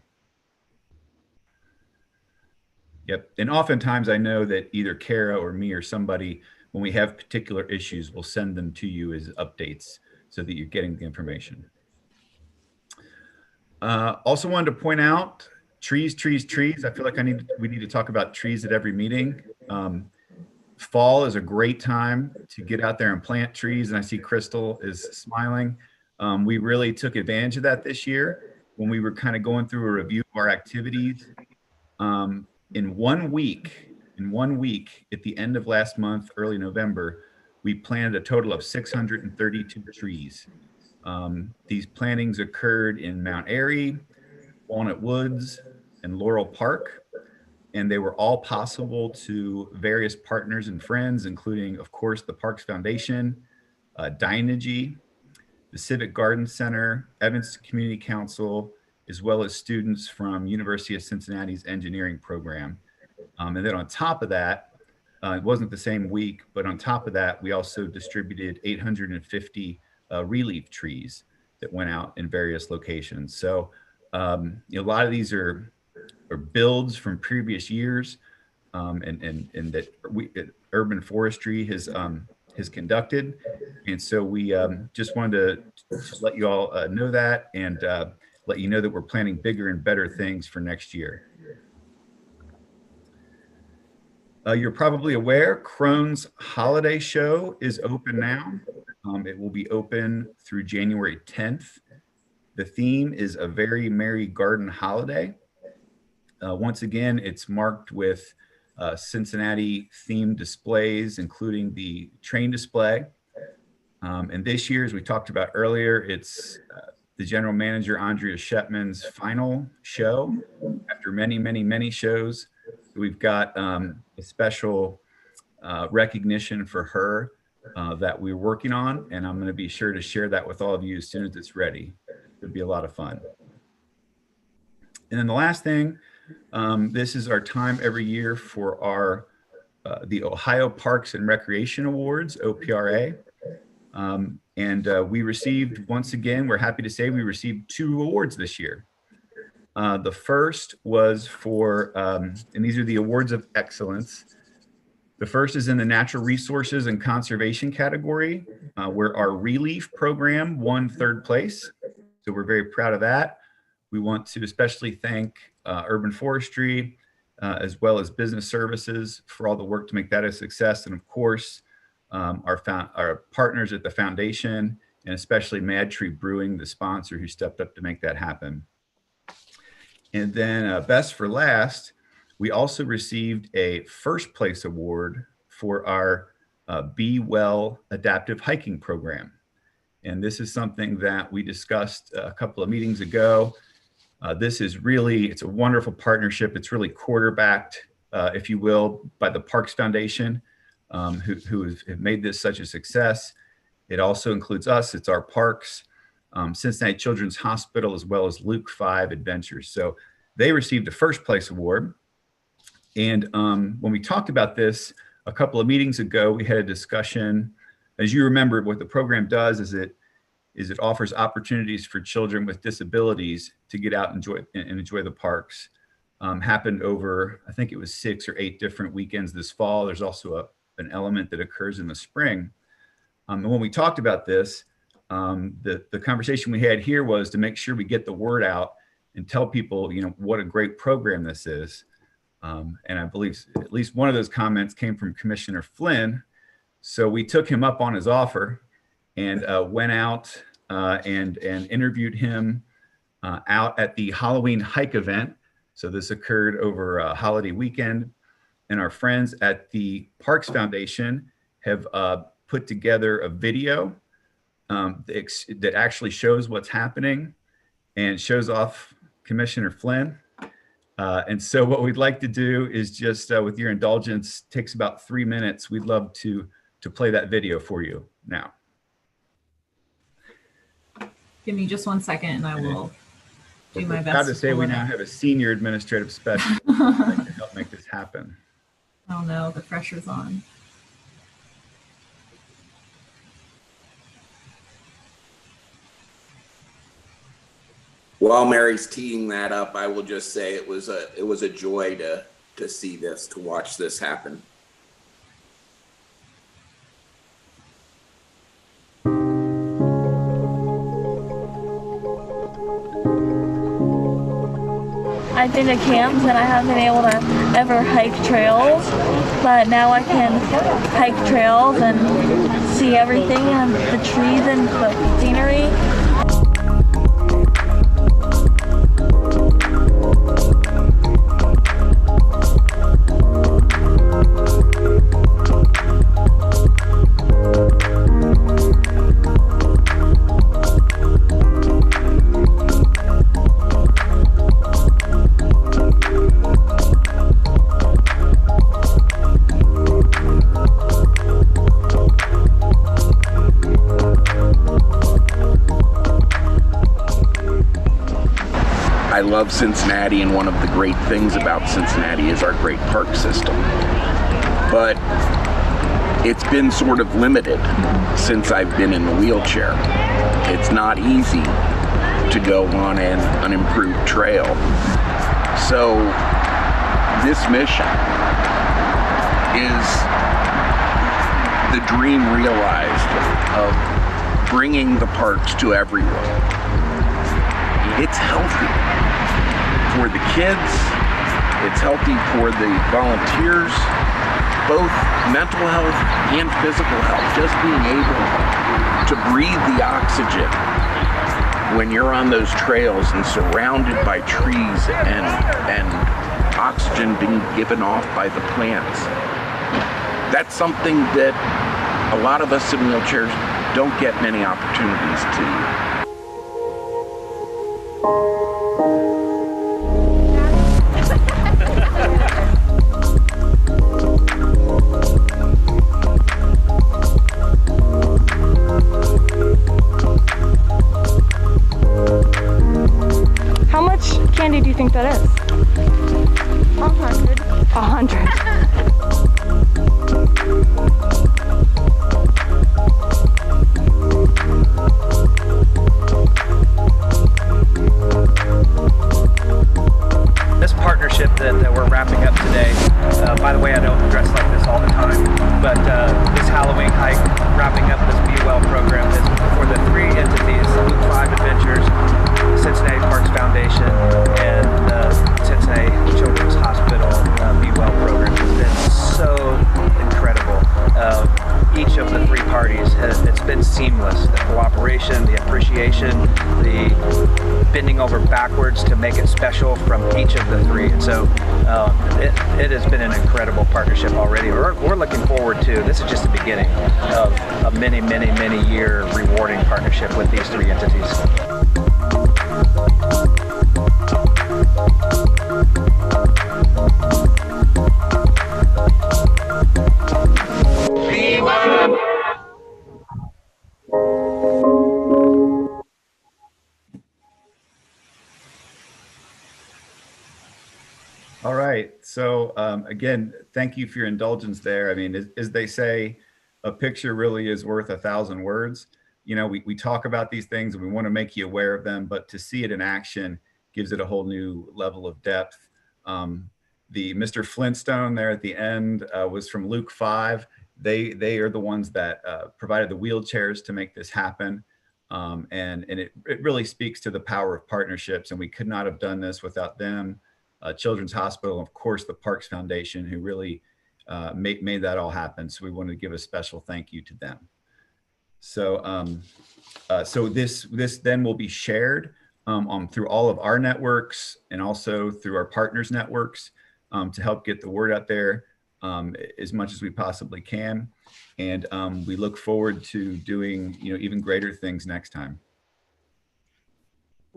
Yep. And oftentimes I know that either Kara or me or somebody, when we have particular issues, we'll send them to you as updates so that you're getting the information. Also wanted to point out trees, trees, trees. I feel like we need to talk about trees at every meeting. Fall is a great time to get out there and plant trees. And I see Crystal is smiling. We really took advantage of that this year when we were kind of going through a review of our activities. In 1 week, at the end of last month, early November, we planted a total of 632 trees. These plantings occurred in Mount Airy, Walnut Woods, and Laurel Park, and they were all possible to various partners and friends, including, of course, the Parks Foundation, Dynegy, the Civic Garden Center, Evanston Community Council, as well as students from University of Cincinnati's engineering program. And then on top of that, it wasn't the same week, but on top of that, we also distributed 850 relief trees that went out in various locations. So a lot of these are builds from previous years. and that urban forestry has conducted. And so we just wanted to let you all know that, and let you know that we're planning bigger and better things for next year. You're probably aware Crohn's Holiday Show is open now. It will be open through January 10th. The theme is A Very Merry Garden Holiday. Once again, it's marked with Cincinnati themed displays, including the train display. And this year, as we talked about earlier, it's the general manager, Andrea Shepman's final show after many, many, many shows. We've got a special recognition for her that we're working on, and I'm going to be sure to share that with all of you as soon as it's ready. It'll be a lot of fun. And then the last thing, this is our time every year for our the Ohio Parks and Recreation Awards, OPRA. And we received, once again, we're happy to say we received 2 awards this year. The first was for, and these are the awards of excellence. The first is in the natural resources and conservation category, where our Relief program won 3rd place. So we're very proud of that. We want to especially thank Urban Forestry, as well as Business Services for all the work to make that a success. And of course, our partners at the foundation, and especially Mad Tree Brewing, the sponsor who stepped up to make that happen. And then best for last, we also received a 1st place award for our Be Well Adaptive Hiking Program. And this is something that we discussed a couple of meetings ago. This is really, it's a wonderful partnership. It's really quarterbacked, if you will, by the Parks Foundation, who have made this such a success. It also includes us, it's our parks, Cincinnati Children's Hospital, as well as Luke 5 Adventures. So they received a 1st place award. And when we talked about this a couple of meetings ago, we had a discussion. As you remember, what the program does is it offers opportunities for children with disabilities to get out and enjoy the parks. Happened over, I think it was 6 or 8 different weekends this fall. There's also an element that occurs in the spring. And when we talked about this, the conversation we had here was to make sure we get the word out and tell people, what a great program this is. And I believe at least one of those comments came from Commissioner Flynn. So we took him up on his offer and went out and interviewed him out at the Halloween hike event. So this occurred over a holiday weekend. And our friends at the Parks Foundation have put together a video that actually shows what's happening and shows off Commissioner Flynn. And so what we'd like to do is just, with your indulgence, takes about 3 minutes. We'd love to play that video for you now. Give me just 1 second and I will do my best. Proud to say we now have a senior administrative specialist that can help make this happen. Oh no, the pressure's on. While Mary's teeing that up, I will just say it was a joy to see this, to watch this happen. I've been to camps and I haven't been able to ever hike trails, but now I can hike trails and see everything and the trees and the scenery. I love Cincinnati, and one of the great things about Cincinnati is our great park system. But it's been sort of limited since I've been in the wheelchair. It's not easy to go on an unimproved trail. So this mission is the dream realized of bringing the parks to everyone. It's healthy for the kids, it's healthy for the volunteers, both mental health and physical health. Just being able to breathe the oxygen when you're on those trails and surrounded by trees and oxygen being given off by the plants. That's something that a lot of us in wheelchairs don't get many opportunities to. How much candy do you think that is? 100. 100. This partnership that we're wrapping up today, by the way, I don't dress like this all the time, but this Halloween hike, wrapping up this Be Well program is for the three entities, Luke 5 Adventures, Cincinnati Parks Foundation, and Cincinnati Children's Hospital Be Well program. Has been so incredible. Each of the three parties it's been seamless. The cooperation, the appreciation, the bending over backwards to make it special from each of the three. And so it has been an incredible partnership already. We're looking forward to, this is just the beginning of a many, many, many year rewarding partnership with these three entities. Be well. All right. So again, thank you for your indulgence there. I mean, as they say, a picture really is worth 1,000 words. You know, we talk about these things and we want to make you aware of them, but to see it in action gives it a whole new level of depth. The Mr. Flintstone there at the end was from Luke 5. They are the ones that provided the wheelchairs to make this happen. And it really speaks to the power of partnerships, and we could not have done this without them. Children's Hospital, of course, the Parks Foundation, who really made that all happen. So we wanted to give a special thank you to them. So, so this then will be shared through all of our networks and also through our partners' networks to help get the word out there as much as we possibly can. And we look forward to doing, even greater things next time.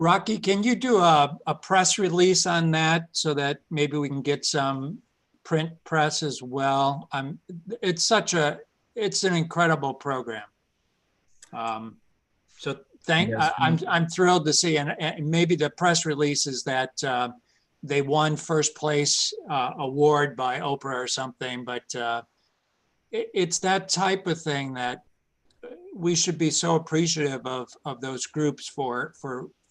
Rocky, can you do a press release on that so that maybe we can get some print press as well? It's an incredible program. So Yes. I'm thrilled to see, and maybe the press release is that they won first place award by Oprah or something, but it's that type of thing that we should be so appreciative of those groups for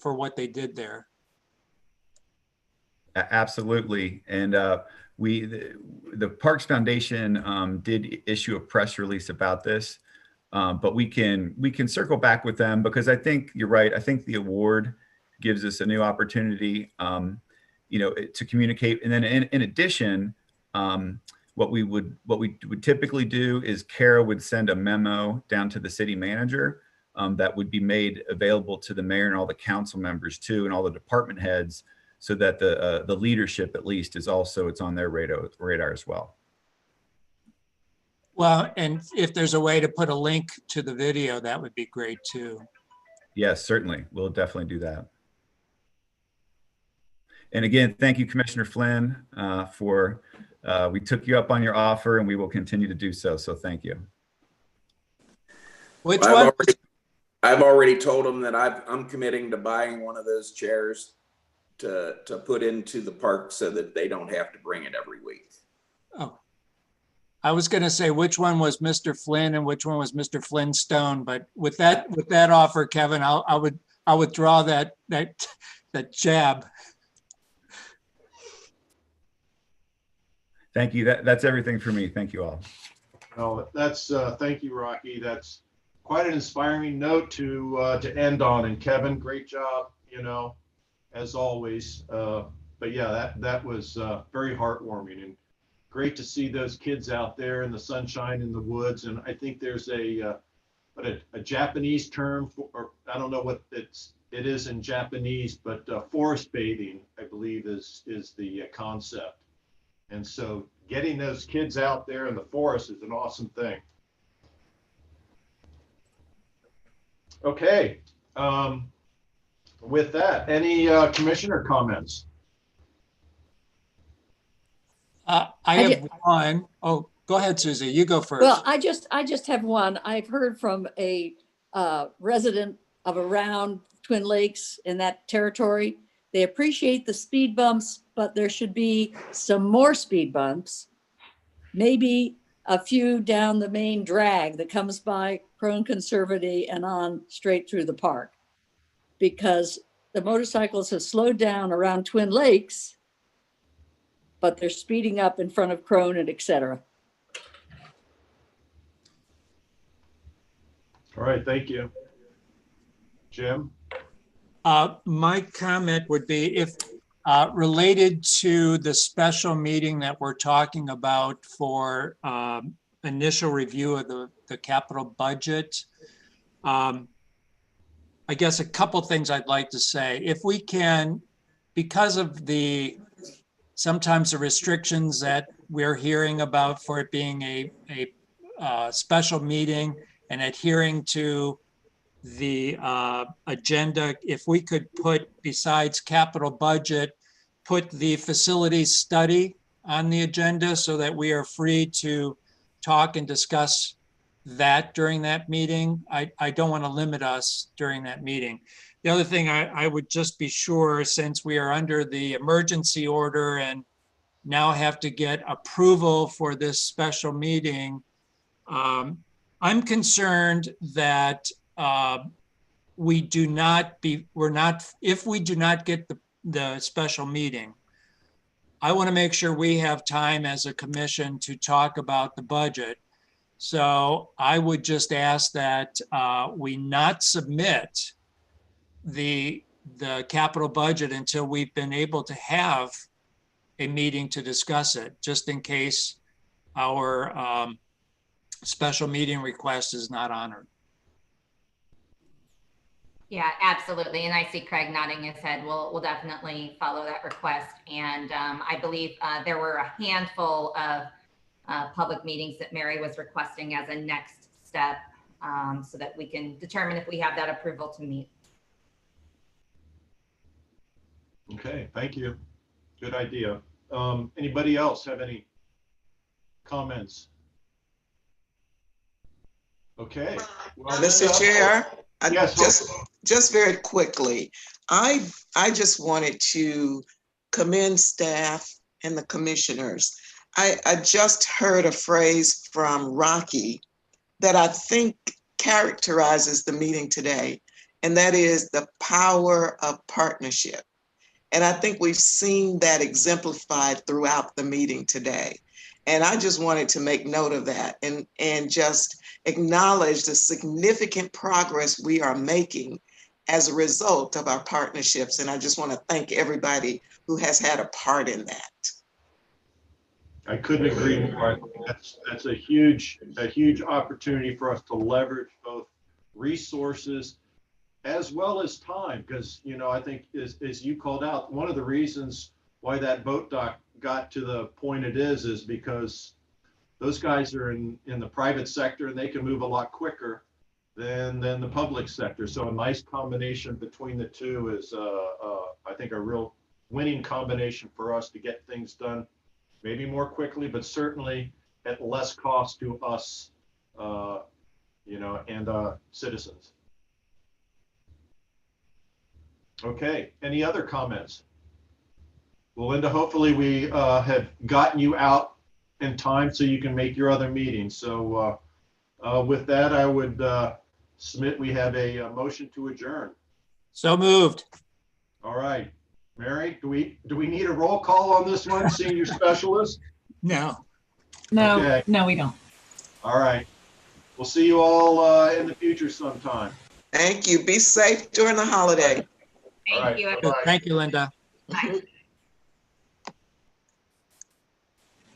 what they did there. Absolutely. And the Parks Foundation did issue a press release about this, but we can circle back with them, because I think you're right. I think the award gives us a new opportunity, to communicate. And then in addition, what we would typically do is Kara would send a memo down to the city manager that would be made available to the mayor and all the council members too, and all the department heads, so that the leadership at least it's on their radar as well. Well, and if there's a way to put a link to the video, that would be great too. Yes, certainly. We'll definitely do that. And again, thank you, Commissioner Flynn, we took you up on your offer, and we will continue to do so. So thank you. Which one? I've already told them that I'm committing to buying one of those chairs to put into the park so that they don't have to bring it every week. Oh, I was going to say which one was Mr. Flynn and which one was Mr. Flintstone, but with that offer, Kevin, I would draw that jab. Thank you. That's everything for me. Thank you all. Well, that's, thank you, Rocky. That's quite an inspiring note to end on. And Kevin, great job, you know, as always. But yeah, that was very heartwarming and great to see those kids out there in the sunshine in the woods. And I think there's a Japanese term for, or I don't know what it is in Japanese, but forest bathing, I believe, is the concept. And so getting those kids out there in the forest is an awesome thing. Okay. With that, any commissioner comments? I have one. Oh, go ahead, Susie. You go first. Well, I just have one. I've heard from a resident of around Twin Lakes in that territory. They appreciate the speed bumps, but there should be some more speed bumps. Maybe a few down the main drag that comes by Crone Conservatory and on straight through the park. Because the motorcycles have slowed down around Twin Lakes, but they're speeding up in front of Crone and et cetera. All right, thank you. Jim? My comment would be if related to the special meeting that we're talking about for initial review of the capital budget. I guess a couple things I'd like to say. If we can, because of sometimes the restrictions that we're hearing about for it being a special meeting and adhering to the agenda, if we could put, besides capital budget, put the facilities study on the agenda so that we are free to talk and discuss that during that meeting. I don't want to limit us during that meeting. The other thing I would just be sure, since we are under the emergency order and now have to get approval for this special meeting, I'm concerned that if we do not get the special meeting, I want to make sure we have time as a commission to talk about the budget. So I would just ask that we not submit the capital budget until we've been able to have a meeting to discuss it, just in case our special meeting request is not honored. Yeah, absolutely. And I see Craig nodding his head. We'll definitely follow that request. And I believe there were a handful of public meetings that Mary was requesting as a next step so that we can determine if we have that approval to meet. Okay, thank you. Good idea. Anybody else have any comments? Okay. Well, Mr. Chair, yes, just very quickly, I just wanted to commend staff and the commissioners. I just heard a phrase from Rocky that I think characterizes the meeting today, and that is the power of partnership. And I think we've seen that exemplified throughout the meeting today. And I just wanted to make note of that and just acknowledge the significant progress we are making as a result of our partnerships. And I just want to thank everybody who has had a part in that. I couldn't agree more. I think that's a huge opportunity for us to leverage both resources as well as time, because, you know, I think as you called out, one of the reasons why that boat dock got to the point it is because those guys are in the private sector and they can move a lot quicker than the public sector. So a nice combination between the two is, I think, a real winning combination for us to get things done, maybe more quickly, but certainly at less cost to us, you know, and citizens. Okay, any other comments? Well, Linda, hopefully we have gotten you out in time so you can make your other meetings. So with that, I would submit we have a motion to adjourn. So moved. All right, Mary, do we need a roll call on this one, senior specialist? No. No, Okay. no, we don't. All right. We'll see you all in the future sometime. Thank you. Be safe during the holiday. All right. Thank you. Bye-bye. Thank you, Linda. Bye.